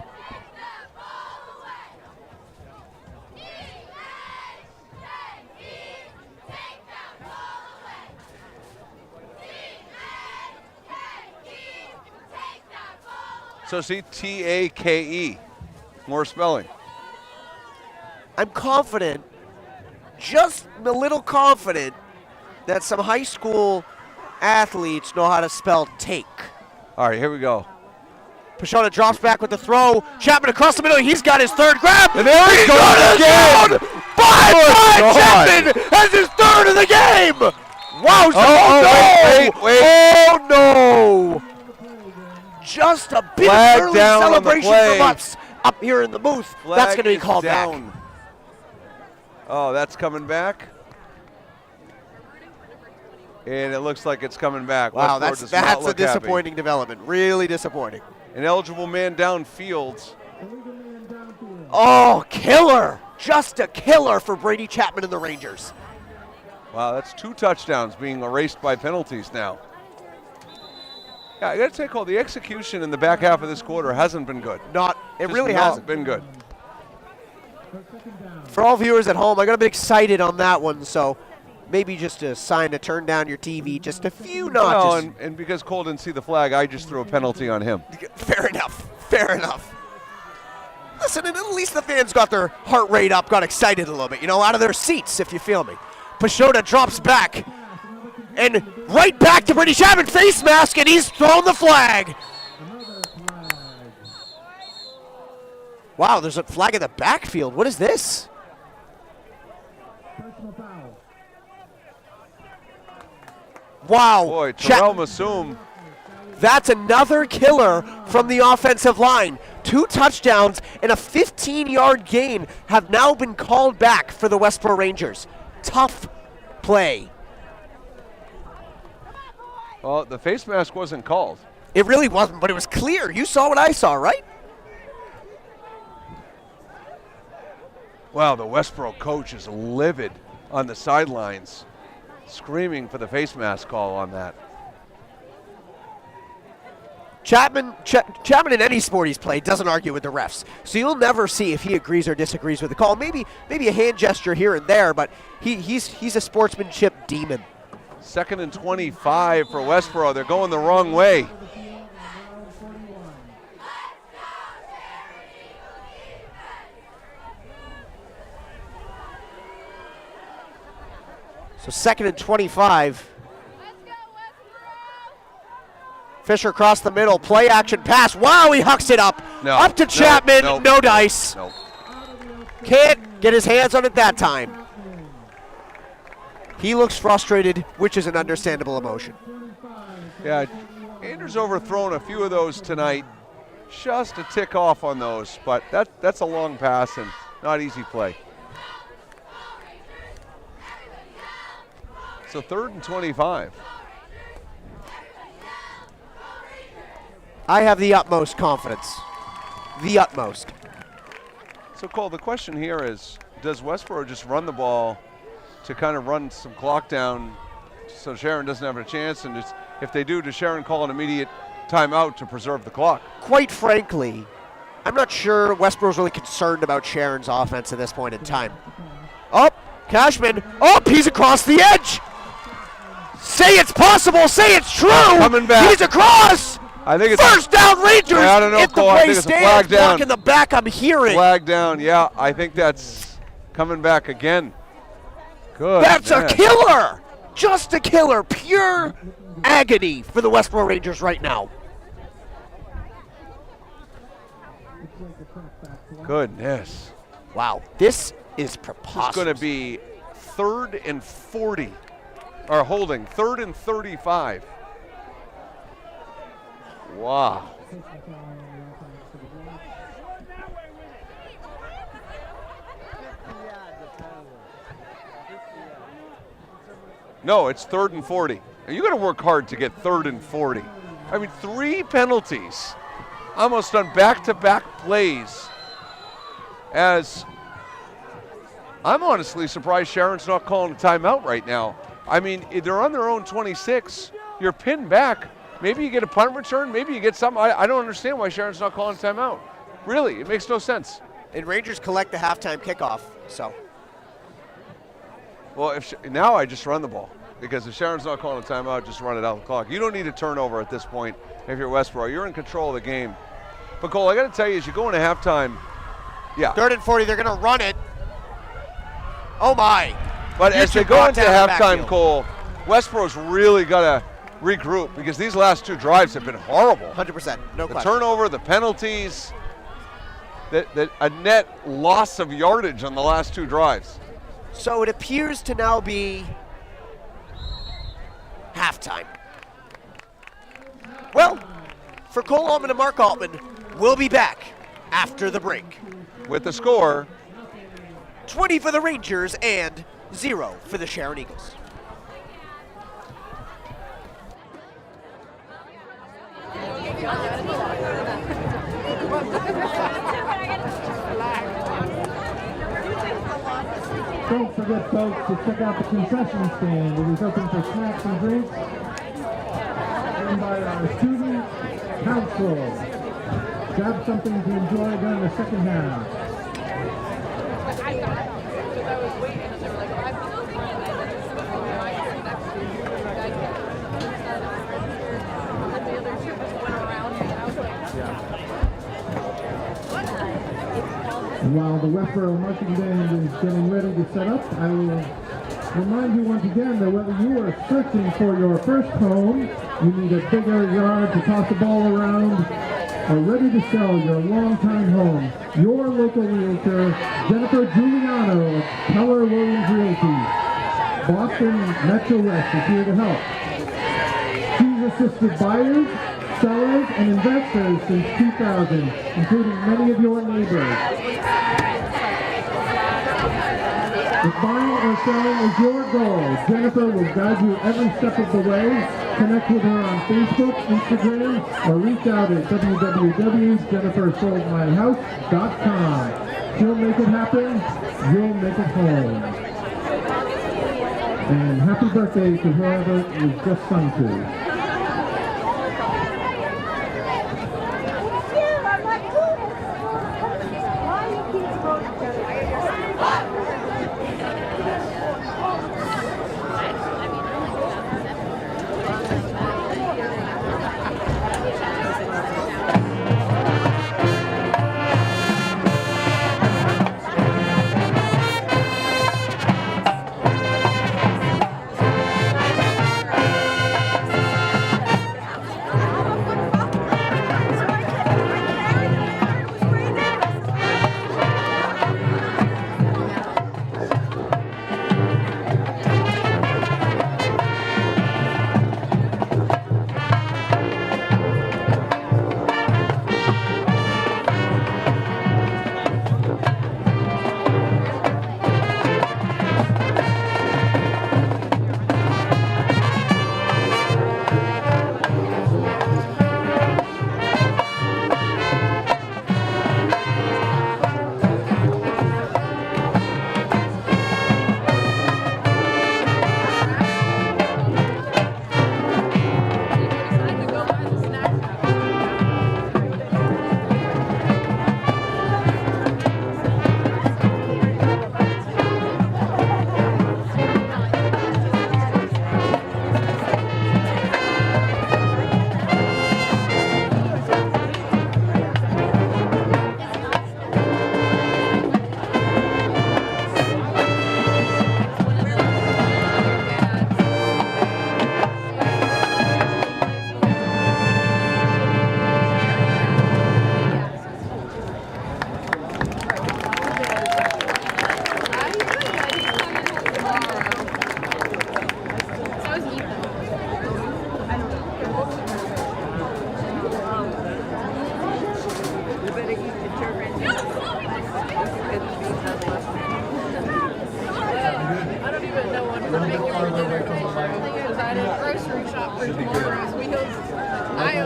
So see, T-A-K-E, more spelling.
I'm confident, just a little confident, that some high school athletes know how to spell take.
All right, here we go.
Pashona drops back with the throw. Chapman across the middle. He's got his third grab.
And there he goes again.
Chapman has his third of the game. Wow.
Wait.
Oh, no. Just a bit
Flag
of early
down on the
celebration
play.
from us up here in the booth. That's going to be called back.
Oh, that's coming back. And it looks like it's coming back.
Wow,
Westborough does not
that's a
look happy.
disappointing development. Really disappointing.
An eligible man downfield.
Oh, killer. Just a killer for Brady Chapman and the Rangers.
Wow, that's 2 touchdowns being erased by penalties now. Yeah, I got to say, Cole, the execution in the back half of this quarter hasn't been good.
It
Just
really
not
hasn't
been good.
For all viewers at home, I got to be excited on that one, so maybe just a sign to turn down your TV just a few notches.
No, and because Cole didn't see the flag, I just threw a penalty on him.
Fair enough. Listen, and at least the fans got their heart rate up, got excited a little bit, out of their seats, if you feel me. Pashota drops back, and right back to Brady Chapman, face mask, and he's thrown the flag. Wow, there's a flag in the backfield. What is this? Wow.
Boy, Terrell Massoum.
That's another killer from the offensive line. 2 touchdowns and a 15-yard gain have now been called back for the Westborough Rangers. Tough play.
Well, the face mask wasn't called.
It really wasn't, but it was clear. You saw what I saw, right?
Wow, the Westborough coach is livid on the sidelines, screaming for the face mask call on that.
Chapman in any sport he's played doesn't argue with the refs, so you'll never see if he agrees or disagrees with the call. Maybe a hand gesture here and there, but he's a sportsmanship demon.
2nd and 25 for Westborough. They're going the wrong way.
So 2nd and 25. Fisher across the middle, play action pass. Wow, he hucks it up.
No,
up to Chapman, no dice.
No.
Can't get his hands on it that time. He looks frustrated, which is an understandable emotion.
Yeah, Andrews overthrown a few of those tonight. Just a tick off on those, but that's a long pass and not easy play. So 3rd and 25.
I have the utmost confidence. The utmost.
So Cole, the question here is, does Westborough just run the ball to kind of run some clock down so Sharon doesn't have a chance? And just, if they do, does Sharon call an immediate timeout to preserve the clock?
Quite frankly, I'm not sure Westborough's really concerned about Sharon's offense at this point in time. Oh, Cashman. Oh, he's across the edge. Say it's possible. Say it's true.
Coming back.
He's across.
I think it's
first down Rangers.
I don't know,
If the
Cole. I
play
think it's a
stands,
flag down.
block in the back, I'm hearing.
Flag down, yeah. I think that's coming back again. Good.
That's a killer. Just a killer. Pure agony for the Westborough Rangers right now.
Goodness.
Wow, this is preposterous.
It's going to be 3rd and 40, or holding, 3rd and 35. Wow. No, it's 3rd and 40. You got to work hard to get 3rd and 40. I mean, 3 penalties, almost on back-to-back plays. As I'm honestly surprised Sharon's not calling a timeout right now. I mean, if they're on their own 26. You're pinned back. Maybe you get a punt return. Maybe you get something. I don't understand why Sharon's not calling a timeout. Really, it makes no sense.
And Rangers collect the halftime kickoff, so.
Well, now I just run the ball. Because if Sharon's not calling a timeout, just run it out the clock. You don't need a turnover at this point if you're Westborough. You're in control of the game. But, Cole, I got to tell you, as you go into halftime, yeah.
3rd and 40, they're going to run it. Oh, my.
But as they go into halftime,
backfield.
Cole, Westborough's really got to regroup because these last 2 drives have been horrible.
100%, no
The
question.
turnover, the penalties, a net loss of yardage on the last 2 drives.
So it appears to now be halftime. Well, for Cole Altman and Mark Altman, we'll be back after the break.
With the score,
20 for the Rangers and 0 for the Sharon Eagles.
Don't forget, folks, to check out the concession stand. It is open for snacks and drinks. Run by our student council. Grab something to enjoy during the second half. While the Westborough Marching Band is getting ready to set up, I will remind you once again that whether you are searching for your first home, you need a bigger yard to toss the ball around, or ready to sell your longtime home, your local realtor, Jennifer Giuliano of Keller Williams Realty, Boston Metro West, is here to help. She's assisted buyers, sellers, and investors since 2000, including many of your neighbors. If buying or selling is your goal, Jennifer will guide you every step of the way. Connect with her on Facebook, Instagram, or reach out at www.jennifersoldmyhouse.com. She'll make it happen, you'll make it home. And happy birthday to whoever it was just sung to.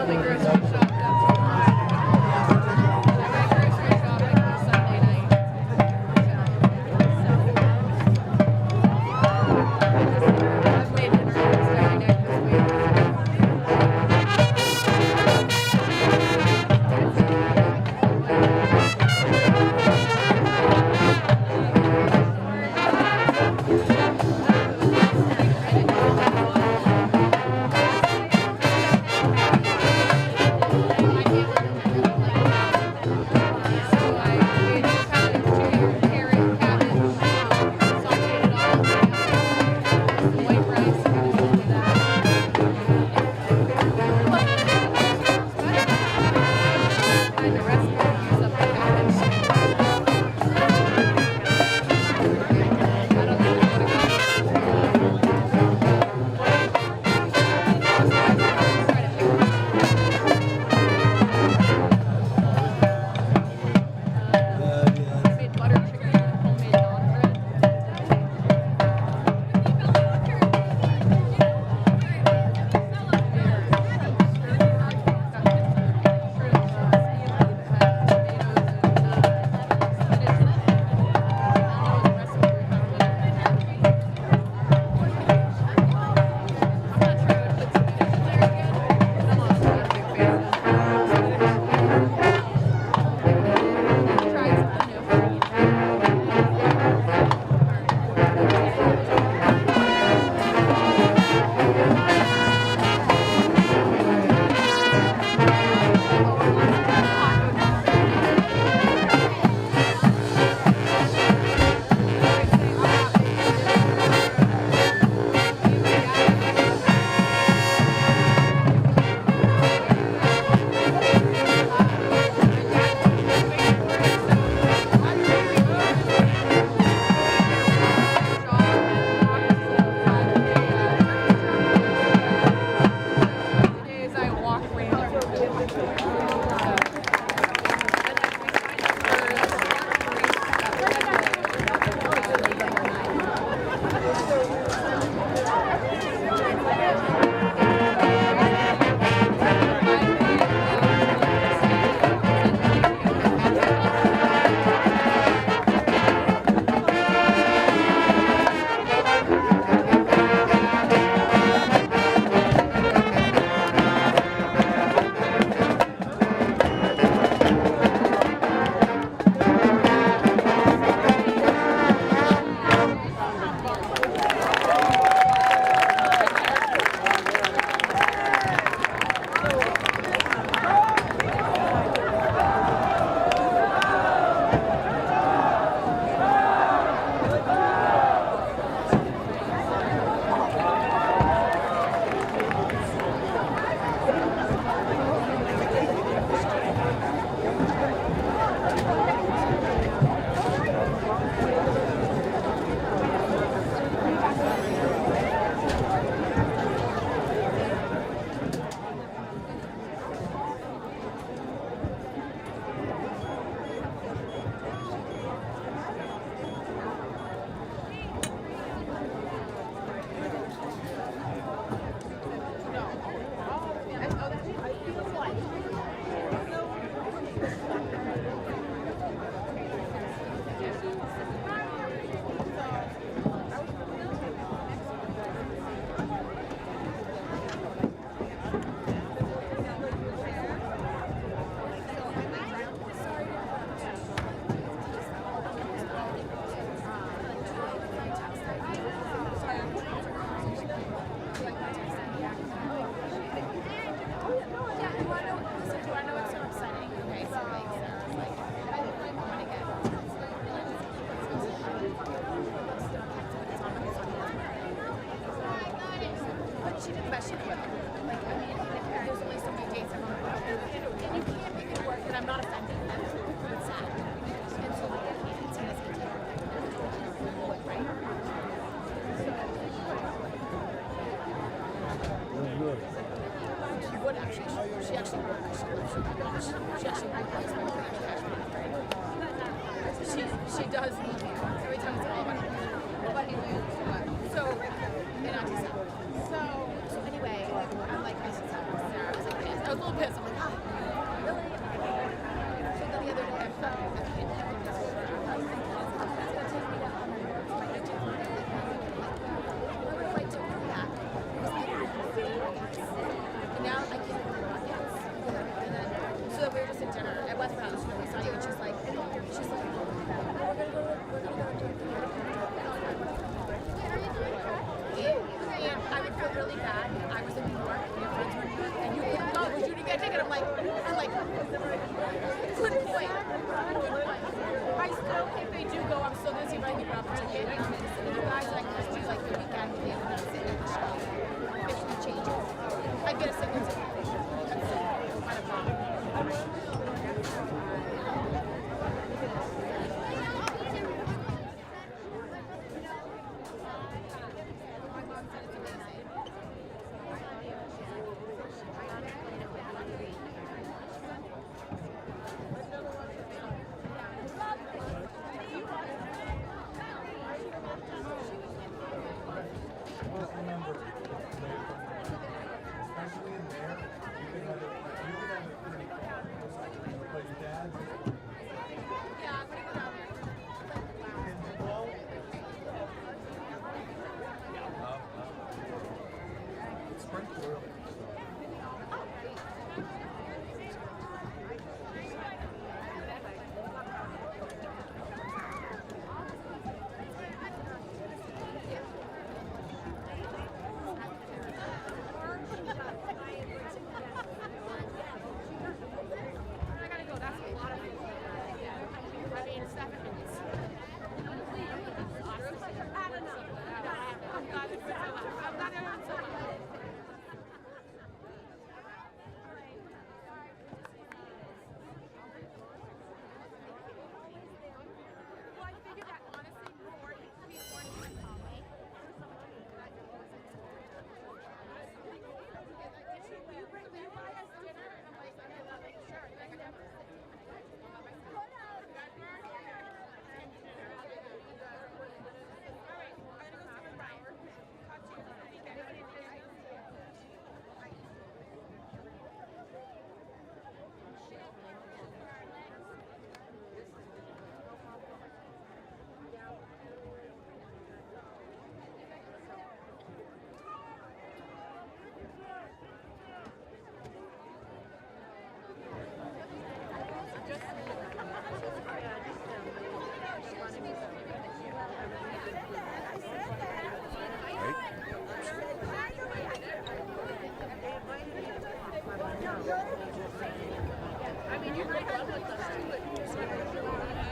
my grocery shop. Sunday night. I've made dinner Saturday night this week. She does love you. Every time it's all about you. But anyway, so, and I just, so anyway, I'm like, I said, Sarah, I was like,
I was a little pissed. I'm like, ah, really? So then the other day, I felt like I didn't have to go over. I was thinking, it's going to take me down on my notes. My notes are like, what if I took them back? It was like, and now I can't remember what it is. And then, so we were just at dinner at Westborough House, and we saw you, and she's like, we're going to go to and I would feel really bad. I was in New York, and your friends were in New York, and you couldn't go. Would you get a ticket? I'm like, good point. I still, if they do go, I'm still going to see if I can grab a ticket. And I'm going to sit with you guys, and I can just do like the weekend with you, and then sit at the show. If it changes, I get a single ticket. That's it. Not a problem.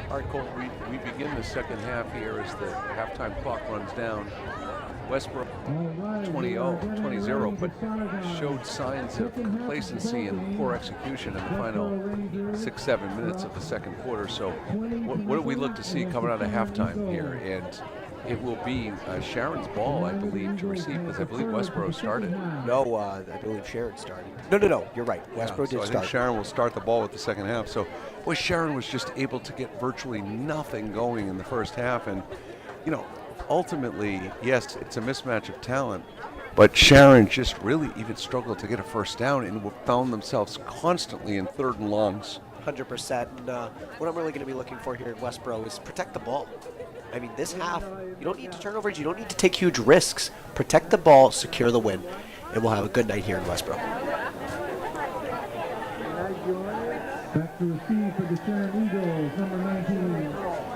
All right, Cole, we begin the second half here as the halftime clock runs down. Westborough 20-0, but showed signs of complacency and poor execution in the final 6-7 minutes of the second quarter. So what do we look to see coming out of halftime here? And it will be Sharon's ball, I believe, to receive, because I believe Westborough started.
No, I believe Sharon started. No, you're right. Westborough did
I
start.
think Sharon will start the ball with the second half. So, boy, Sharon was just able to get virtually nothing going in the first half. And, you know, ultimately, yes, it's a mismatch of talent, but Sharon just really even struggled to get a first down and found themselves constantly in third and longs.
100%. And what I'm really going to be looking for here in Westborough is protect the ball. I mean, this half, you don't need to turnovers. You don't need to take huge risks. Protect the ball, secure the win, and we'll have a good night here in Westborough.
Back to receive for the Sharon Eagles, number 19,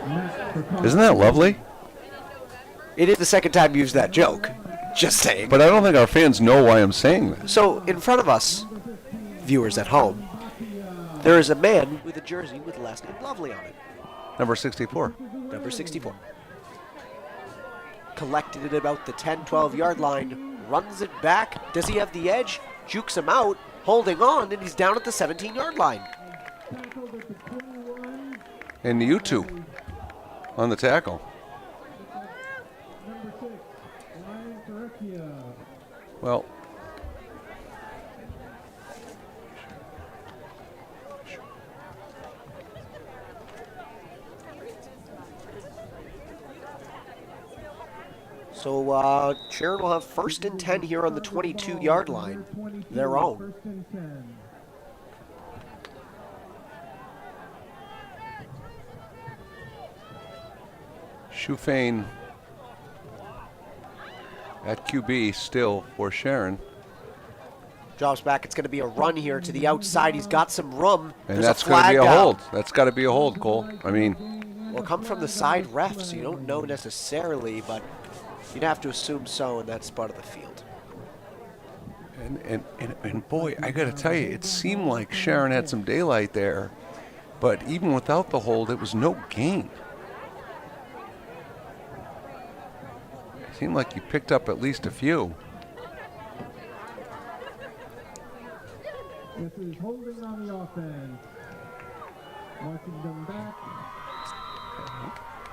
Matt.
Isn't that lovely?
It is the second time you used that joke. Just saying.
But I don't think our fans know why I'm saying this.
So, in front of us, viewers at home, there is a man with a jersey with the last name Lovely on it.
Number 64.
Number 64. Collected it about the 10-12 yard line, runs it back. Does he have the edge? Jukes him out, holding on, and he's down at the 17 yard line.
And you two on the tackle. Well,
So Sharon will have 1st and 10 here on the 22-yard line, their own.
1st and 10.
Shufane at QB still for Sharon.
Drops back. It's going to be a run here to the outside. He's got some room.
And
There's
that's
a
going to
flag
be a
down.
hold. That's got to be a hold, Cole. I mean,
Will come from the side ref, so you don't know necessarily, but you'd have to assume so, and that's part of the field.
and boy, I got to tell you, it seemed like Sharon had some daylight there, but even without the hold, it was no gain. It seemed like you picked up at least a few.
This is holding on the offense. Marching them back.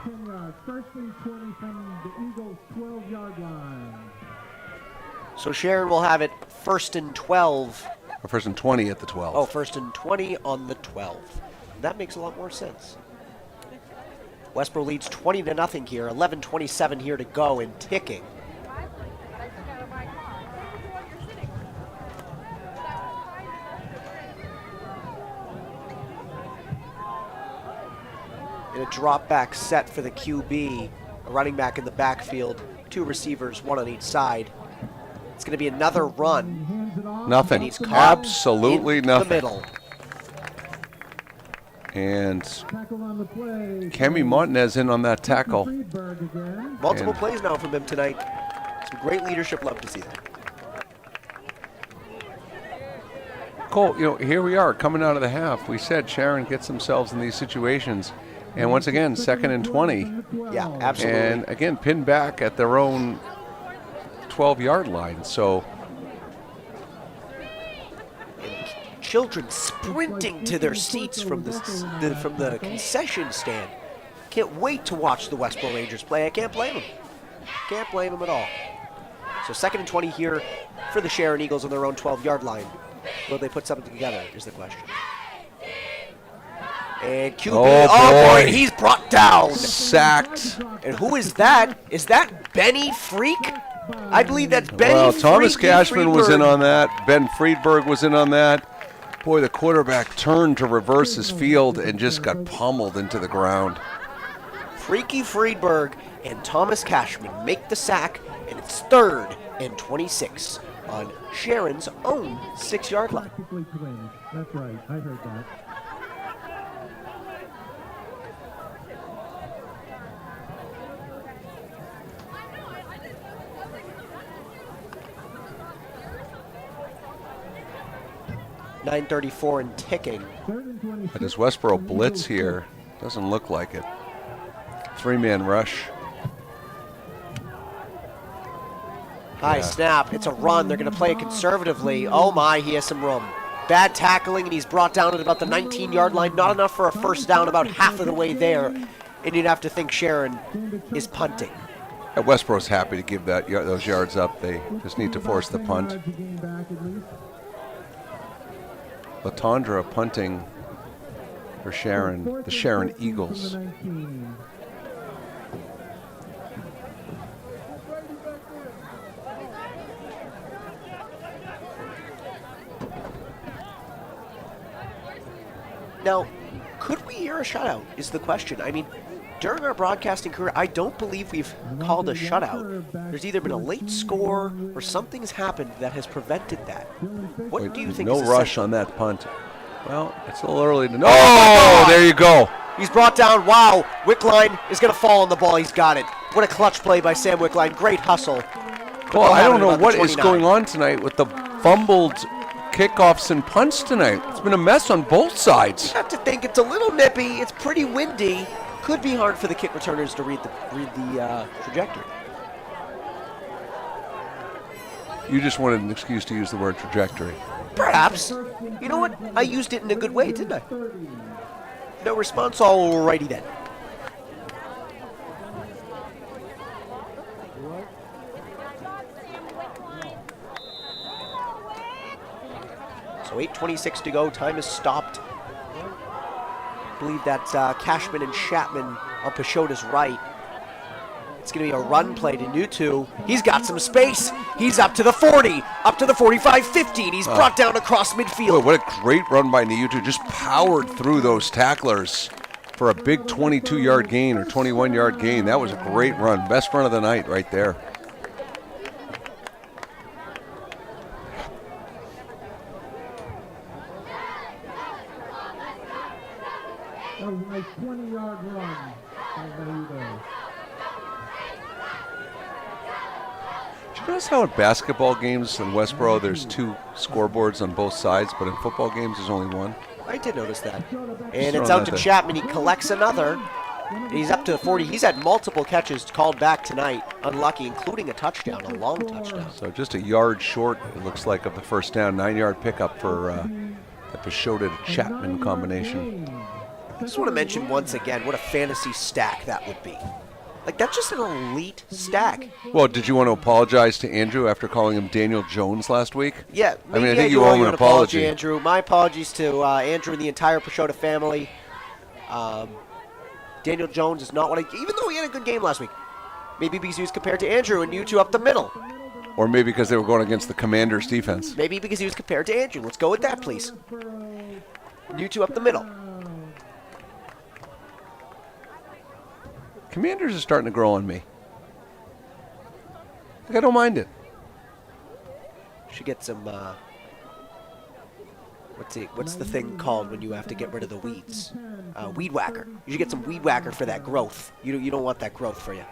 10 yards. 1st and 20 from the Eagles' 12-yard line.
So Sharon will have it 1st and 12.
Or 1st and 20 at the 12.
Oh, 1st and 20 on the 12. That makes a lot more sense. Westborough leads 20-0 here. 11:27 here to go and ticking. In a drop back set for the QB, a running back in the backfield, 2 receivers, 1 on each side. It's going to be another run.
Hands it off.
And
Nothing.
he's caught
Absolutely
in
nothing.
the middle.
And
Tackle on the play.
Cami Montanez in on that tackle.
Friedberg again.
Multiple
And-
plays now from him tonight. Some great leadership. Love to see that.
Cole, here we are coming out of the half. We said Sharon gets themselves in these situations. And once again, 2nd and 20.
Yeah, absolutely.
And again, pinned back at their own 12-yard line. So
Children sprinting to their seats from the concession stand. Can't wait to watch the Westborough Rangers play. I can't blame them. Can't blame them at all. So 2nd and 20 here for the Sharon Eagles on their own 12-yard line. Will they put something together is the question. And QB,
Oh, boy.
he's brought down.
sacked.
And who is that? Is that Benny Freak? I believe that's Benny
Well, Thomas
Freaky
Cashman was in
Friedberg.
on that. Ben Friedberg was in on that. Boy, the quarterback turned to reverse his field and just got pummeled into the ground.
Freaky Friedberg and Thomas Cashman make the sack, and it's 3rd and 26 on Sharon's own 6-yard line.
Practically twins. That's right. I heard that.
.934 and ticking.
3rd and 26.
But does Westborough blitz here? Doesn't look like it. 3-man rush.
High snap. It's a run. They're going to play it conservatively. Oh my, he has some room. Bad tackling, and he's brought down at about the 19-yard line. Not enough for a first down, about half of the way there. And you'd have to think Sharon is punting.
And Westborough's happy to give those yards up. They just need to force the
10
punt.
yards to gain back at least.
Latondra punting for Sharon, the Sharon Eagles.
From the 19.
Now, could we hear a shutout is the question. I mean, during our broadcasting career, I don't believe we've called a shutout. There's either been a late score or something's happened that has prevented that. What do you think
No
is
rush
essential?
on that punt. Well, it's a little early to know. Oh, there you go.
He's brought down. Wow, Wickline is going to fall on the ball. He's got it. What a clutch play by Sam Wickline. Great hustle.
Well, I don't know
About the
what is
29.
going on tonight with the fumbled kickoffs and punts tonight. It's been a mess on both sides.
I have to think it's a little nippy. It's pretty windy. Could be hard for the kick returners to read the trajectory.
You just wanted an excuse to use the word trajectory.
Perhaps. You know what? I used it in a good way, didn't I? No response. All righty then. So 8:26 to go. Time is stopped. I believe that Cashman and Chapman on Pachota's right. It's going to be a run play to Nutu. He's got some space. He's up to the 40, up to the 45, 50, and he's brought down across midfield.
Boy, what a great run by Niutu. Just powered through those tacklers for a big 22-yard gain or 21-yard gain. That was a great run. Best run of the night right there.
That was a nice 20-yard run by Niutu.
Did you notice how in basketball games in Westborough there's 2 scoreboards on both sides, but in football games there's only 1?
I did notice that. And it's out to Chapman. He collects another. And he's up to the 40. He's had multiple catches called back tonight. Unlucky, including a touchdown, a long touchdown.
So just a yard short, it looks like, of the first down. 9-yard pickup for the Pashota to Chapman combination.
I just want to mention once again what a fantasy stack that would be. Like, that's just an elite stack.
Well, did you want to apologize to Andrew after calling him Daniel Jones last week?
Yeah.
I mean, I think you owe him an apology.
Andrew. My apologies to Andrew and the entire Pashota family. Daniel Jones is not what even though he had a good game last week, maybe because he was compared to Andrew and you two up the middle.
Or maybe because they were going against the Commanders' defense.
Maybe because he was compared to Andrew. Let's go with that, please. You two up the middle.
Commanders are starting to grow on me. Like, I don't mind it.
Should get some, what's the thing called when you have to get rid of the weeds? Weed whacker. You should get some weed whacker for that growth. You don't want that growth for you.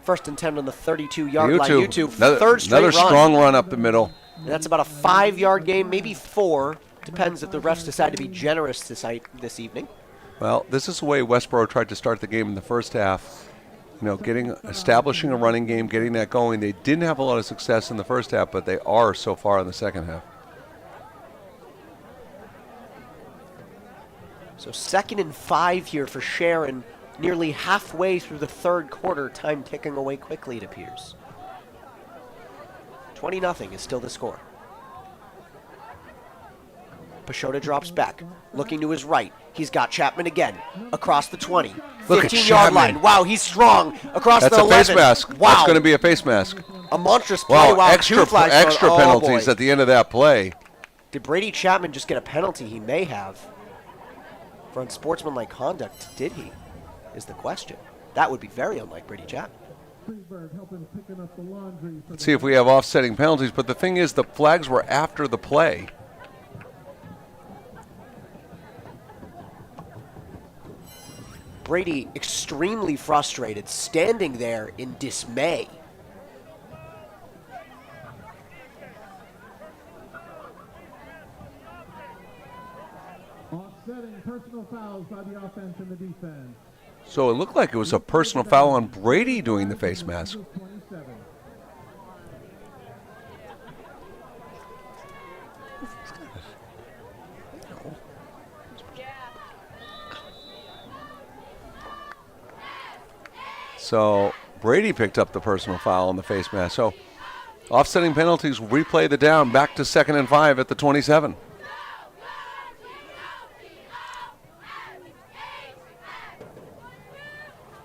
First and 10 on the 32-yard line. YouTube, third straight
another
run.
strong run up the middle.
And that's about a 5-yard game, maybe 4. Depends if the refs decide to be generous this evening.
Well, this is the way Westborough tried to start the game in the first half. You know, establishing a running game, getting that going. They didn't have a lot of success in the first half, but they are so far in the second half.
So 2nd and 5 here for Sharon, nearly halfway through the third quarter, time ticking away quickly, it appears. 20-0 is still the score. Pashota drops back, looking to his right. He's got Chapman again, across the 20. 15-yard line. Wow, he's strong. Across
That's
the 11.
That's a face mask.
Wow.
That's going to be a face mask.
A monstrous play. Wow,
extra penalties at the end of that play.
Did Brady Chapman just get a penalty? He may have. For unsportsmanlike conduct, did he? Is the question. That would be very unlike Brady Chapman.
Let's see if we have offsetting penalties, but the thing is the flags were after the play.
Brady extremely frustrated, standing there in dismay.
Offsetting personal fouls by the offense and the defense.
So it looked like it was a personal foul on Brady doing the face mask.
27.
So Brady picked up the personal foul on the face mask. So offsetting penalties, replay the down, back to 2nd and 5 at the 27.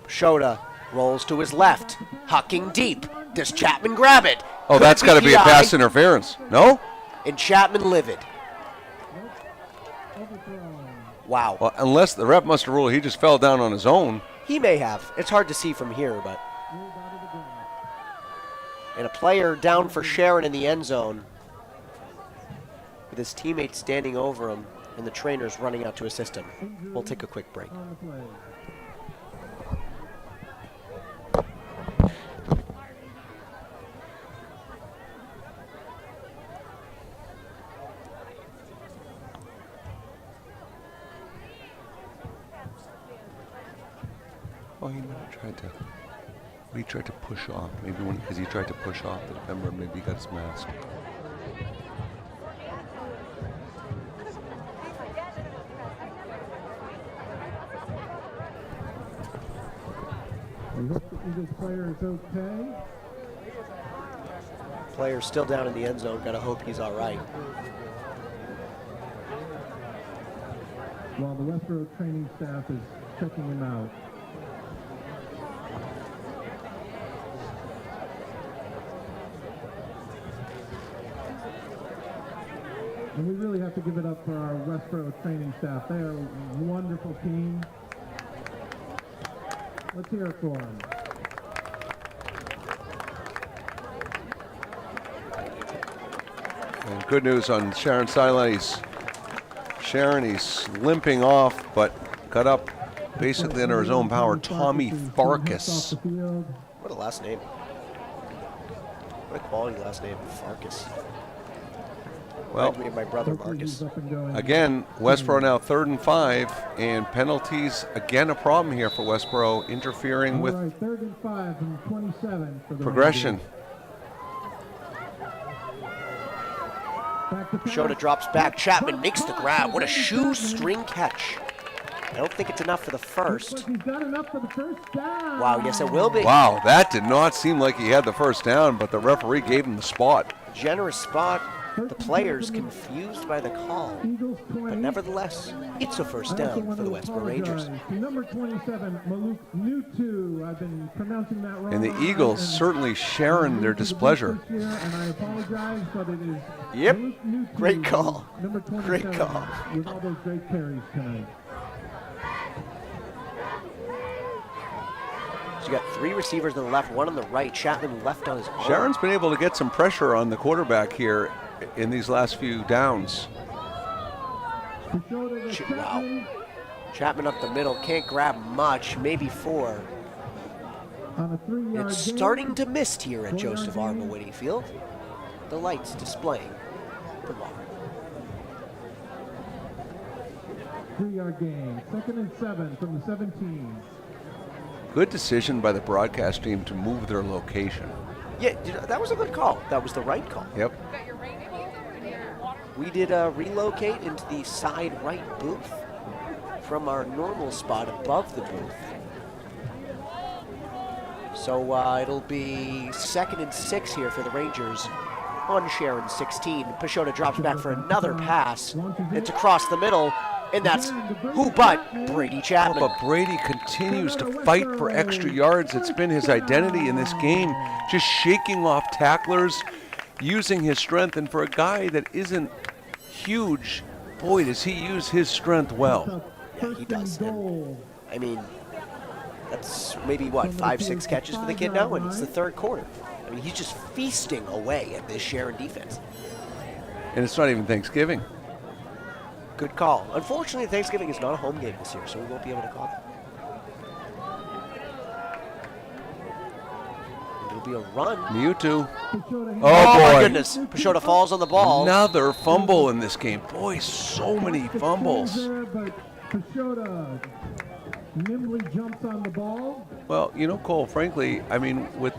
Pashota rolls to his left, hucking deep. Does Chapman grab it?
Oh, that's got to be a pass interference. No?
And Chapman livid. Wow.
Well, unless the ref must have ruled he just fell down on his own.
He may have. It's hard to see from here, but. And a player down for Sharon in the end zone with his teammates standing over him and the trainers running out to assist him. We'll take a quick break.
Oh, he tried to push off. Maybe because he tried to push off the defender, maybe he got his mask.
We hope the Eagles player is okay.
Player still down in the end zone. Gotta hope he's all right.
While the Westborough training staff is checking him out. And we really have to give it up for our Westborough training staff. They are a wonderful team. Let's hear it for them.
And good news on Sharon's sideline. He's limping off, but got up basically under his own power. Tommy Farkas.
What a last name. What a quality last name, Farkas.
Well,
Reminds me of my brother Marcus.
again, Westborough now 3rd and 5, and penalties again a problem here for Westborough, interfering with
3rd and 5 from 27 for the
progression.
Shota drops back. Chapman makes the grab. What a shoestring catch. I don't think it's enough for the first.
He's got enough for the first down.
Wow, yes, it will be.
Wow, that did not seem like he had the first down, but the referee gave him the spot.
Generous spot. The players confused by the call.
Eagles 20.
But nevertheless, it's a first down for the Westborough Rangers.
Number 27, Maluk Nutu. I've been pronouncing that wrong.
And the Eagles certainly sharing their displeasure.
And I apologize, but it is
Yep.
Maluk Nutu,
Great call.
Number 27,
Great call.
with all those great carries tonight.
So you got 3 receivers on the left, 1 on the right. Chapman left on his own.
Sharon's been able to get some pressure on the quarterback here in these last few downs.
Wow. Chapman up the middle, can't grab much, maybe 4.
On a 3-yard
It's
gain.
starting to mist here at Joseph Arma Whitty Field. The lights displaying the ball.
3-yard gain. 2nd and 7 from the 17.
Good decision by the broadcast team to move their location.
Yeah, that was a good call. That was the right call.
Yep.
We did relocate into the side right booth from our normal spot above the booth. So it'll be 2nd and 6 here for the Rangers on Sharon 16. Pashota drops back for another pass. It's across the middle, and that's who but Brady Chapman.
But Brady continues to fight for extra yards. It's been his identity in this game, just shaking off tacklers, using his strength. And for a guy that isn't huge, boy, does he use his strength well.
Yeah, he does. And, I mean, that's maybe, what, 5, 6 catches for the kid now, and it's the 3rd quarter. I mean, he's just feasting away at this Sharon defense.
And it's not even Thanksgiving.
Good call. Unfortunately, Thanksgiving is not a home game this year, so we won't be able to call that. It'll be a run.
Mewtwo.
Oh,
Oh,
my
boy.
goodness. Pashota falls on the ball.
Another fumble in this game. Boy, so many fumbles.
But Pashota nimbly jumps on the ball.
Well, you know, Cole, frankly, I mean, with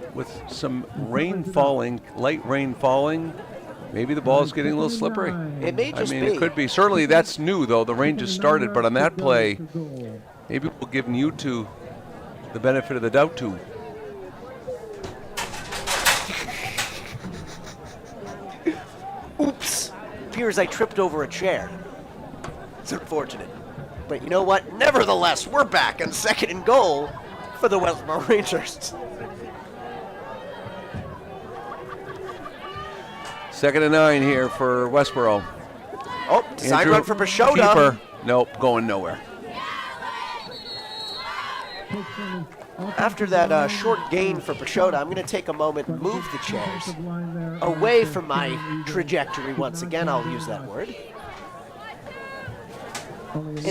some rain falling, light rain falling, maybe the ball is getting a little slippery.
It may just
I mean,
be.
it could be. Certainly, that's new, though. The rain just started. But on that play, maybe we'll give Mewtwo the benefit of the doubt, too.
Oops. Appears I tripped over a chair. It's unfortunate. But you know what? Nevertheless, we're back on 2nd and goal for the Westborough Rangers.
2nd and 9 here for Westborough.
Oh, side
Andrew,
run for Pashota.
keeper. Nope, going nowhere.
After that short gain for Pashota, I'm going to take a moment and move the chairs away from my trajectory once again. I'll use that word.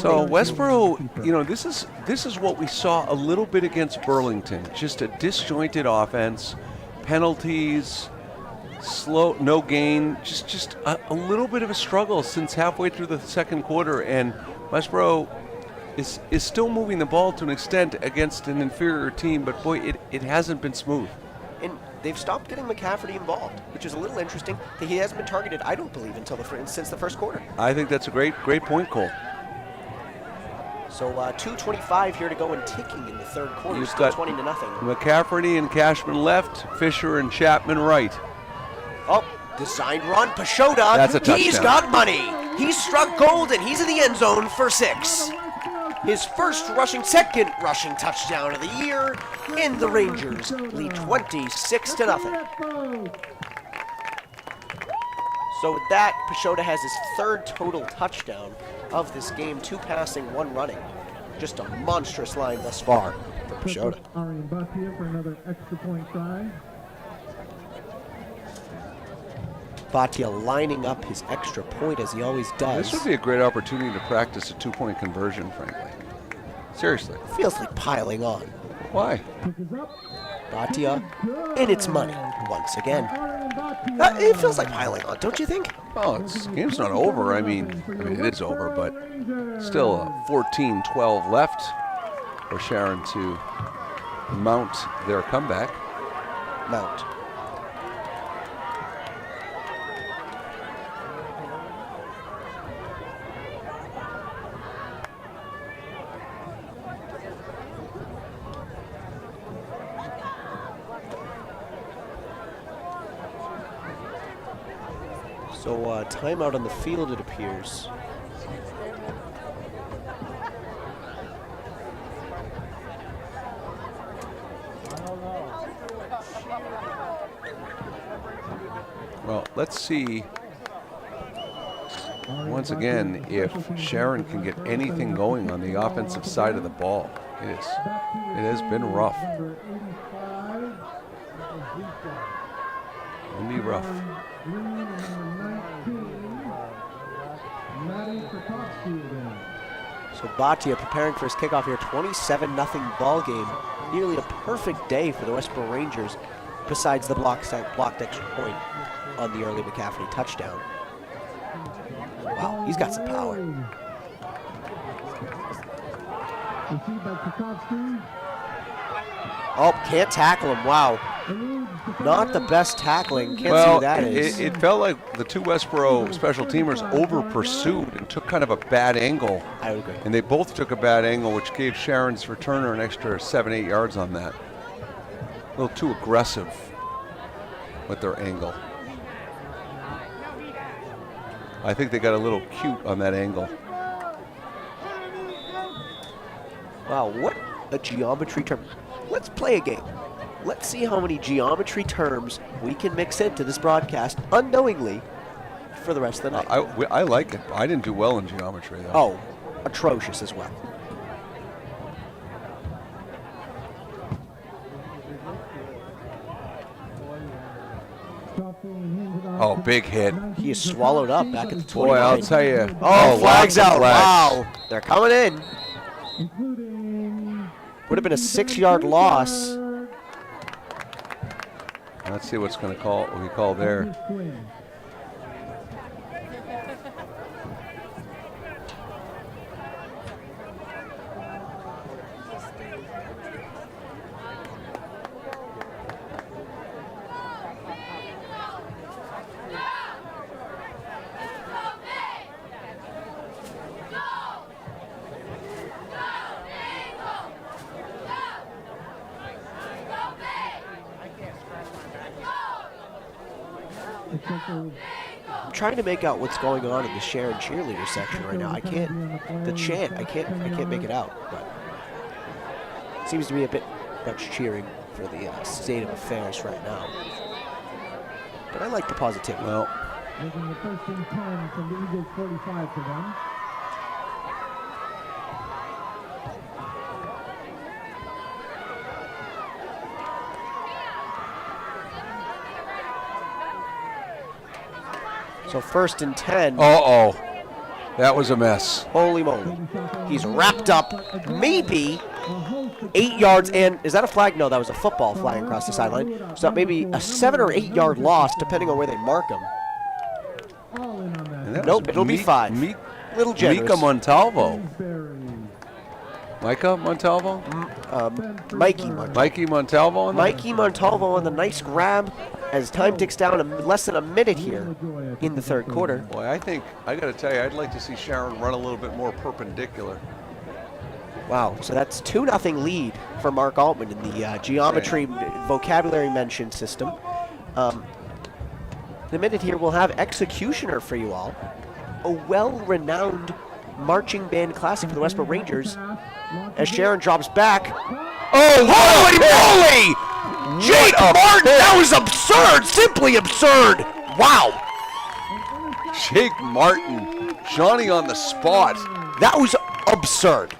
So Westborough, you know, this is what we saw a little bit against Burlington. Just a disjointed offense, penalties, slow, no gain, just a little bit of a struggle since halfway through the 2nd quarter, and Westborough is still moving the ball to an extent against an inferior team, but boy, it hasn't been smooth.
And they've stopped getting McCafferty involved, which is a little interesting. That he hasn't been targeted, I don't believe, since the 1st quarter.
I think that's a great point, Cole.
So 2:25 here to go and ticking in the 3rd quarter.
You've
Still
got
20-0.
McCafferty and Cashman left, Fisher and Chapman right.
Oh, designed run, Pashota.
That's a touchdown.
He's got money. He's struck gold, and he's in the end zone for 6. His second rushing touchdown of the year, and the Rangers lead 26-0. So with that, Pashota has his 3rd total touchdown of this game, 2 passing, 1 running. Just a monstrous line thus far for Pashota.
Arian Bhatia for another extra point try.
Bhatia lining up his extra point as he always does.
This would be a great opportunity to practice a 2-point conversion, frankly. Seriously.
Feels like piling on.
Why?
Bhatia, and it's money once again. It feels like piling on, don't you think?
Well, this game's not over. I mean, it is over, but still 14-12 left for Sharon to mount their comeback.
Mount. So timeout on the field, it appears.
Well, let's see once again if Sharon can get anything going on the offensive side of the ball. It has been rough. Only rough.
So Bhatia preparing for his kickoff here, 27-0 ball game. Nearly a perfect day for the Westborough Rangers, besides the blocked extra point on the early McCaffrey touchdown. Wow, he's got some power. Oh, can't tackle him, wow. Not the best tackling, can't see who that is.
It felt like the two Westborough special teamers over-pursued and took kind of a bad angle.
I would agree.
And they both took a bad angle, which gave Sharon's returner an extra 7-8 yards on that. A little too aggressive with their angle. I think they got a little cute on that angle.
Wow, what a geometry term. Let's play a game. Let's see how many geometry terms we can mix into this broadcast unknowingly for the rest of the night.
I like it. I didn't do well in geometry, though.
Oh, atrocious as well.
Oh, big hit.
He is swallowed up back at the 29.
Boy, I'll tell you.
Oh, flags
lots of
out.
flags.
Wow. They're coming in. Would have been a 6-yard loss.
Let's see what's going to call what we call there.
I'm trying to make out what's going on in the Sharon cheerleader section right now. I can't. The chant. I can't make it out. But it seems to be a bit much cheering for the state of affairs right now. But I like the positivity.
Well,
making the first and 10 from the Eagles 45 for them.
So 1st and 10.
uh-oh. That was a mess.
Holy moly. He's wrapped up maybe 8 yards, and is that a flag? No, that was a football flying across the sideline. So maybe a 7 or 8 yard loss, depending on where they mark him. Nope, it'll be 5. Little generous.
Mika Montalvo. Micah Montalvo?
Mikey Montalvo.
Mikey Montalvo on that?
Mikey Montalvo on the nice grab as time ticks down less than a minute here in the 3rd quarter.
Boy, I think, I got to tell you, I'd like to see Sharon run a little bit more perpendicular.
Wow, so that's 2-0 lead for Mark Altman in the geometry vocabulary mention system. In a minute here, we'll have Executioner for you all. A well-renowned marching band classic for the Westborough Rangers. As Sharon drops back. Oh, holy moly! Jake Martin, that was absurd! Simply absurd! Wow!
Jake Martin, Johnny on the spot.
That was absurd.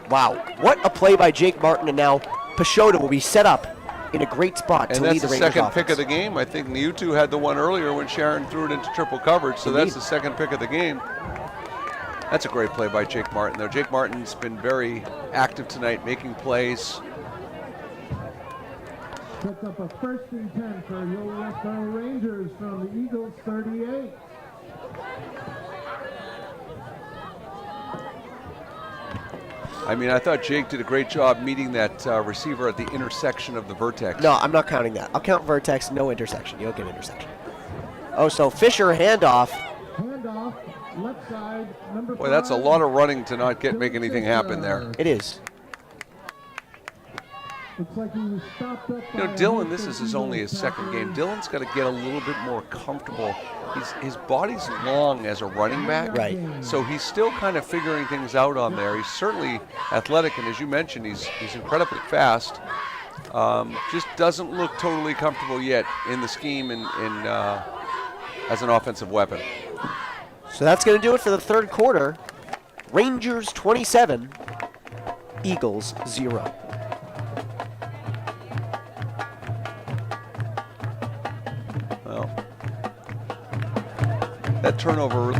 Wow, what a play by Jake Martin, and now Pashota will be set up in a great spot to lead the Rangers
And that's the second
offense.
pick of the game. I think Niutu had the one earlier when Sharon threw it into triple coverage, so that's the second pick of the game. That's a great play by Jake Martin, though. Jake Martin's been very active tonight, making plays.
Picks up a 1st and 10 for your Westborough Rangers from the Eagles 38.
I mean, I thought Jake did a great job meeting that receiver at the intersection of the vertex.
No, I'm not counting that. I'll count vertex, no intersection. You don't get intersection. Oh, so Fisher handoff.
Handoff, left side, number 5.
Boy, that's a lot of running to not make anything happen there.
It is.
Looks like he was stopped up
You know,
by a
Dylan, this
Houston
is his only his
Eagles
second
tackle.
game. Dylan's got to get a little bit more comfortable. His body's long as a running back,
Right.
so he's still kind of figuring things out on there. He's certainly athletic, and as you mentioned, he's incredibly fast. Just doesn't look totally comfortable yet in the scheme and as an offensive weapon.
So that's going to do it for the third quarter. Rangers 27, Eagles 0.
Well, that turnover.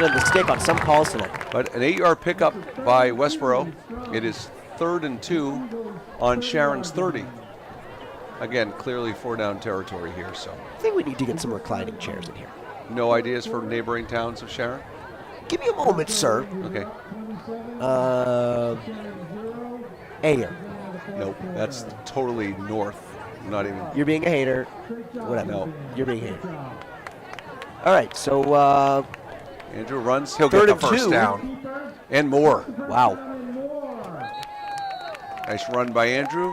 Of the stick on some calls tonight.
But an 8-yard pickup by Westborough. It is 3rd and 2 on Sharon's 30. Again, clearly 4-down territory here. So,
I think we need to get some reclining chairs in here.
no ideas for neighboring towns of Sharon?
Give me a moment, sir.
Okay.
Ayer.
Nope. That's totally north. Not even.
You're being a hater. Whatever.
No.
You're being a hater. All right, so
Andrew runs. He'll
Third
get
and
the first
2.
down. And more.
wow.
Nice run by Andrew.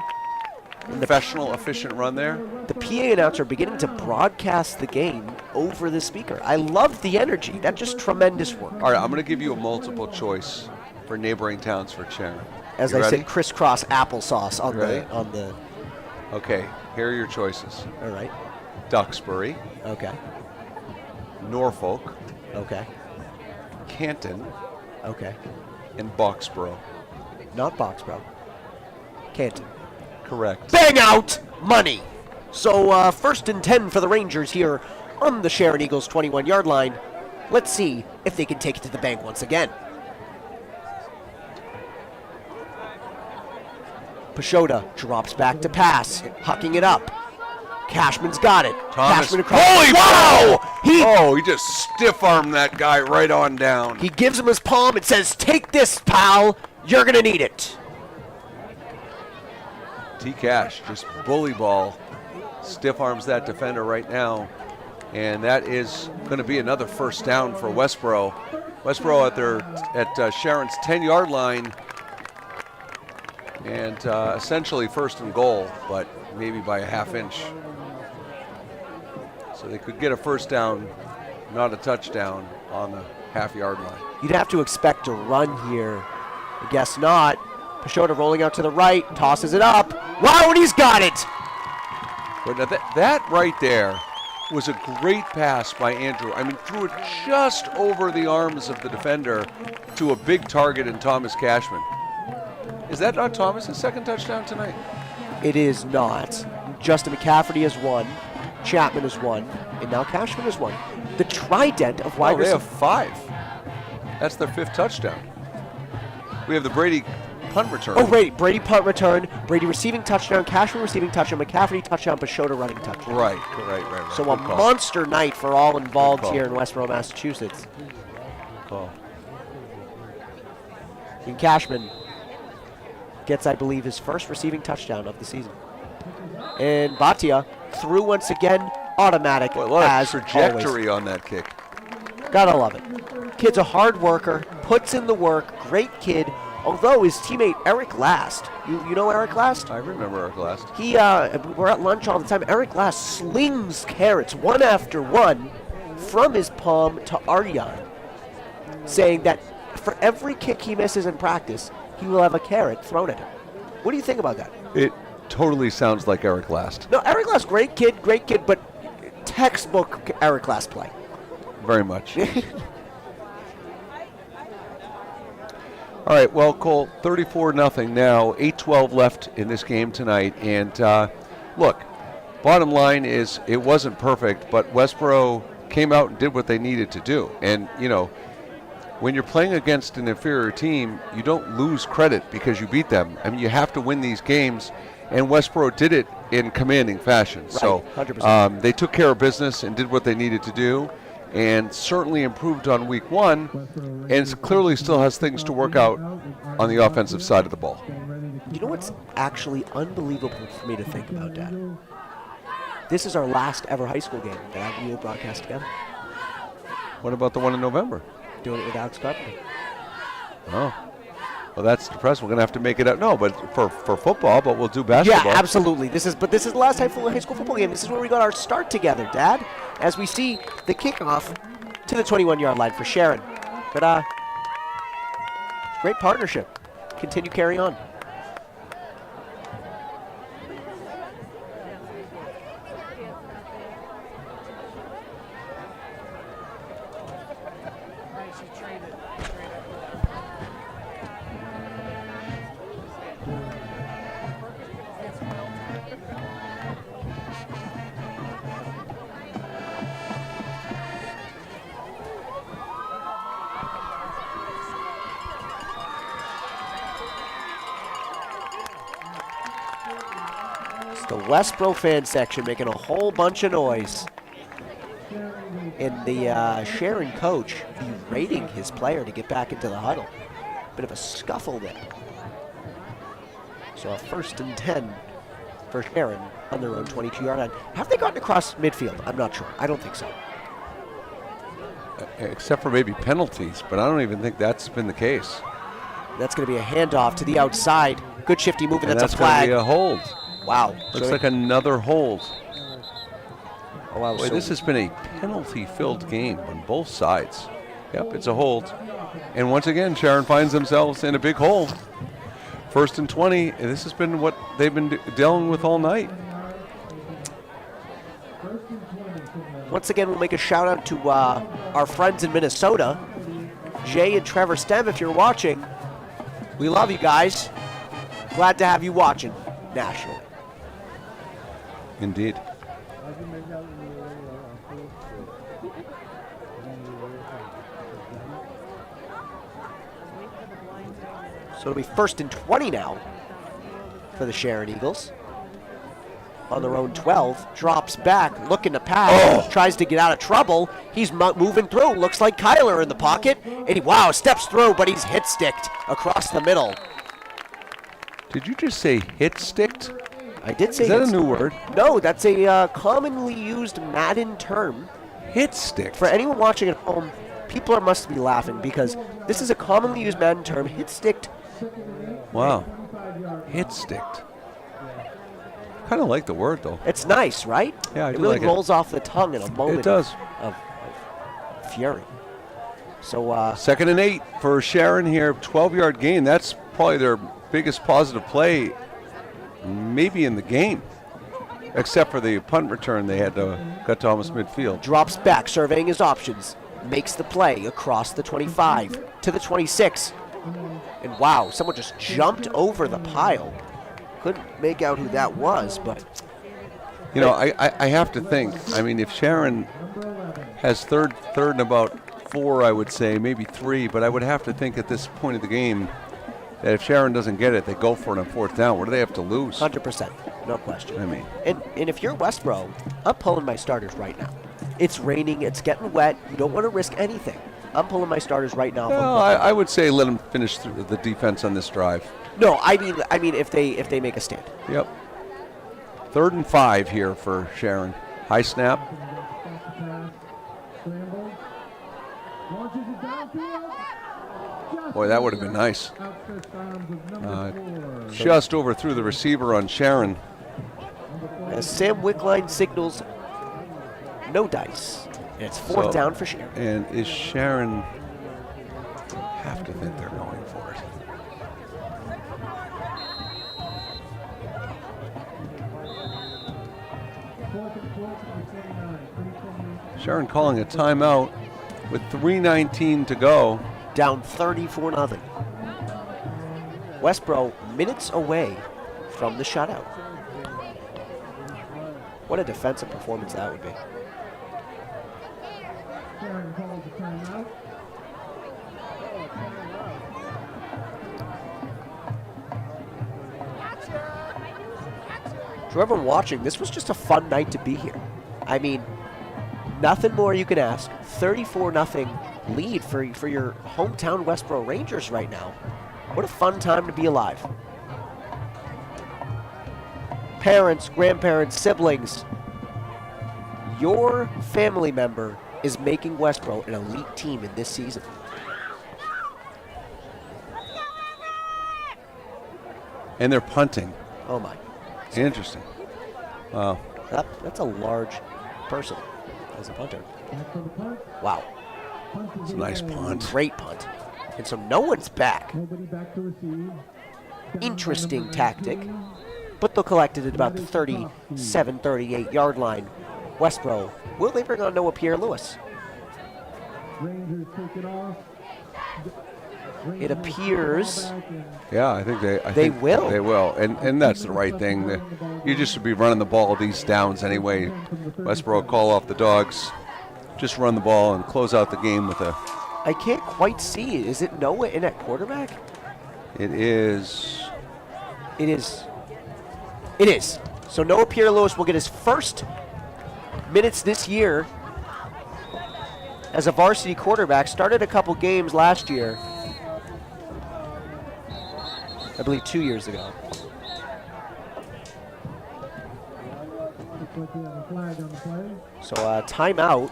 Professional, efficient run there.
The PA announcer beginning to broadcast the game over the speaker. I love the energy. That's just tremendous work.
All right, I'm going to give you a multiple choice for neighboring towns for Sharon.
As
You
I
ready?
said, crisscross applesauce on
Ready?
the.
Okay, here are your choices.
All right.
Duxbury,
Okay.
Norfolk,
Okay.
Canton,
Okay.
and Boxborough.
Not Boxborough. Canton.
Correct.
Bang out money. So 1st and 10 for the Rangers here on the Sharon Eagles 21-yard line. Let's see if they can take it to the bank once again. Pashota drops back to pass, hucking it up. Cashman's got it.
Thomas.
Cashman across.
Holy
Wow!
He just stiff-armed that guy right on down.
He gives him his palm and says, "Take this, pal. You're gonna need it."
T-Cash just bully ball. Stiff arms that defender right now. And that is going to be another first down for Westborough. Westborough at Sharon's 10-yard line. And essentially 1st and goal, but maybe by a half inch. So they could get a first down, not a touchdown, on the half-yard line.
You'd have to expect a run here. I guess not. Pashota rolling out to the right, tosses it up. Wow, and he's got it!
But now that right there was a great pass by Andrew. I mean, threw it just over the arms of the defender to a big target in Thomas Cashman. Is that not Thomas's second touchdown tonight?
It is not. Justin McCafferty has one, Chapman has one, and now Cashman has one. The trident of wide
They
receivers.
have 5. That's their 5th touchdown. We have the Brady punt return.
Oh, Brady punt return, Brady receiving touchdown, Cashman receiving touchdown, McCafferty touchdown, Pashota running touchdown.
Right.
So
Good
a
call.
monster night for all involved
call.
here in Westborough, Massachusetts.
Good call.
And Cashman gets, I believe, his first receiving touchdown of the season. And Bhatia threw once again, automatic
Boy, a lot
as
of trajectory
always.
on that kick.
Gotta love it. Kid's a hard worker, puts in the work, great kid. Although his teammate Eric Last, you know Eric Last?
I remember Eric Last.
He, we're at lunch all the time. Eric Last slings carrots one after one from his palm to Aryan, saying that for every kick he misses in practice, he will have a carrot thrown at him. What do you think about that?
It totally sounds like Eric Last.
No, Eric Last, great kid, but textbook Eric Last play.
Very much. All right, well, Cole, 34-0 now, 8:12 left in this game tonight. And look, bottom line is it wasn't perfect, but Westborough came out and did what they needed to do. And, you know, when you're playing against an inferior team, you don't lose credit because you beat them. I mean, you have to win these games, and Westborough did it in commanding fashion.
Right,
so
100%.
They took care of business and did what they needed to do, and certainly improved on week 1, and clearly still has things to work out on the offensive side of the ball.
You know what's actually unbelievable for me to think about, Dad? This is our last ever high school game that we will broadcast together.
What about the one in November?
Doing it with Alex Carpenter.
Oh, well, that's depressing. We're gonna have to make it up. No, but for football, but we'll do basketball.
Yeah, absolutely. This is the last high school football game. This is where we got our start together, Dad, as we see the kickoff to the 21-yard line for Sharon. But great partnership. Continue carry on. The Westborough fan section making a whole bunch of noise. And the Sharon coach berating his player to get back into the huddle. Bit of a scuffle there. So a 1st and 10 for Sharon on their own 22-yard line. Have they gotten across midfield? I'm not sure. I don't think so.
Except for maybe penalties, but I don't even think that's been the case.
That's going to be a handoff to the outside. Good shifty move, and
And
that's
that's
a
going to
flag.
be a hold.
Wow.
Looks like another hold.
Oh, wow.
Boy,
So
this has been a penalty-filled game on both sides. Yep, it's a hold. And once again, Sharon finds themselves in a big hole. 1st and 20, and this has been what they've been dealing with all night.
once again, we'll make a shout out to our friends in Minnesota, Jay and Trevor Stem. If you're watching, we love you guys. Glad to have you watching nationally.
Indeed.
So it'll be 1st and 20 now for the Sharon Eagles. On their own 12, drops back, looking to pass, tries to get out of trouble. He's moving through, looks like Kyler in the pocket, and he, steps through, but he's hit-sticked across the middle.
Did you just say hit-sticked?
I did say
Is that a
hit-sticked.
new word?
No, that's a commonly used Madden term.
Hit-sticked.
For anyone watching at home, people must be laughing because this is a commonly used Madden term, hit-sticked.
Wow. Hit-sticked. Kind of like the word, though.
It's nice, right?
Yeah, I
it
do
really
like it.
rolls off the tongue in a moment
It does.
of fury. So,
2nd and 8 for Sharon here. 12-yard gain. That's probably their biggest positive play, maybe in the game. except for the punt return they had to got to almost midfield.
Drops back, surveying his options. Makes the play across the 25 to the 26. And wow, someone just jumped over the pile. Couldn't make out who that was, but...
You know, I have to think. I mean, if Sharon has third and about 4, I would say, maybe 3, but I would have to think at this point of the game that if Sharon doesn't get it, they go for it on 4th down. What do they have to lose?
100%, no question.
I mean...
And if you're Westborough, I'm pulling my starters right now. It's raining, it's getting wet, you don't want to risk anything. I'm pulling my starters right now.
Well, I would say let them finish the defense on this drive.
No, I mean if they make a stand.
Yep. 3rd and 5 here for Sharon. High snap. Boy, that would have been nice. Just overthrew the receiver on Sharon.
As Sam Wickline signals no dice. And it's 4th down for Sharon.
And is Sharon... have to think they're going for it. Sharon calling a timeout with 3:19 to go.
Down 34-0. Westborough minutes away from the shutout. What a defensive performance that would be.
Sharon calls a timeout.
To everyone watching, this was just a fun night to be here. I mean, nothing more you can ask. 34-0 lead for your hometown Westborough Rangers right now. What a fun time to be alive. Parents, grandparents, siblings, your family member is making Westborough an elite team in this season.
And they're punting.
Oh my.
Interesting. Wow.
That's a large person as a punter. Wow.
It's a nice punt.
Great punt. And so no one's back.
Nobody back to receive.
Interesting tactic. But they'll collect it at about the 37, 38 yard line. Westborough, will they bring on Noah Pierre-Lewis?
Rangers take it off.
It appears.
Yeah, I think they
They will.
They will, and that's the right thing. You just should be running the ball these downs anyway. Westborough call off the dogs. Just run the ball and close out the game with a...
I can't quite see it. Is it Noah in at quarterback?
It is.
It is. It is. So Noah Pierre-Lewis will get his first minutes this year as a varsity quarterback. Started a couple games last year. I believe 2 years ago.
Looks like we have a flag on the play.
So timeout.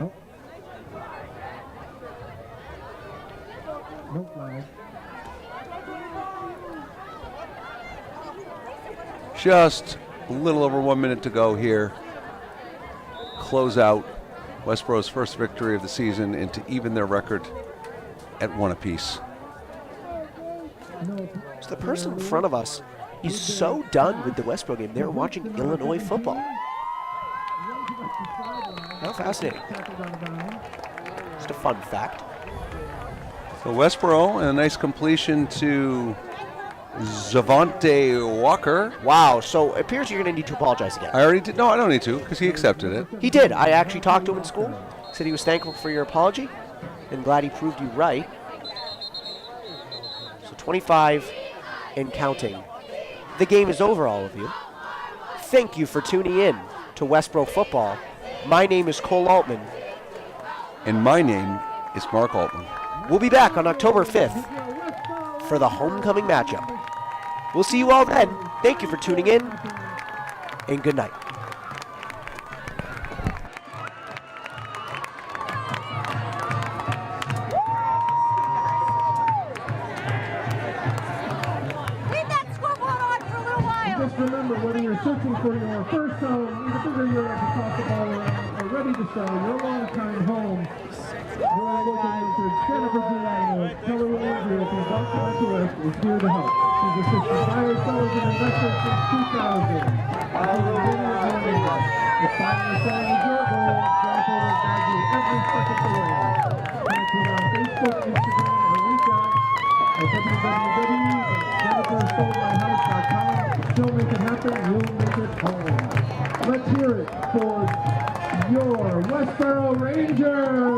Oh. No flag.
Just a little over 1 minute to go here. Close out Westborough's first victory of the season and to even their record at 1 apiece.
So the person in front of us is so done with the Westborough game, they're watching Illinois football. How fascinating. Just a fun fact.
So Westborough, and a nice completion to Zavante Walker.
Wow, so it appears you're going to need to apologize again.
I already did. No, I don't need to because he accepted it.
He did. I actually talked to him in school. Said he was thankful for your apology and glad he proved you right. So 25 and counting. The game is over, all of you. Thank you for tuning in to Westborough Football. My name is Cole Altman.
And my name is Mark Altman.
We'll be back on October 5th for the homecoming matchup. We'll see you all then. Thank you for tuning in, and good night.
Leave that scoreboard on for a little while.
Just remember, whether you're searching for your first home, either figure you're at the top of all, or ready to sell your long-time home, You're looking for Jennifer Giuliano, Keller Williams Realty, Boston West is here to help. She's assisted buyers, sellers, and investors since 2000. If buying or selling is your goal, Jennifer will guide you every step of the way. Connect with her on Facebook, Instagram, or reach out at www.jennifersoldmyhouse.com. She'll make it happen, you'll make it home. Let's hear it for your Westborough Rangers!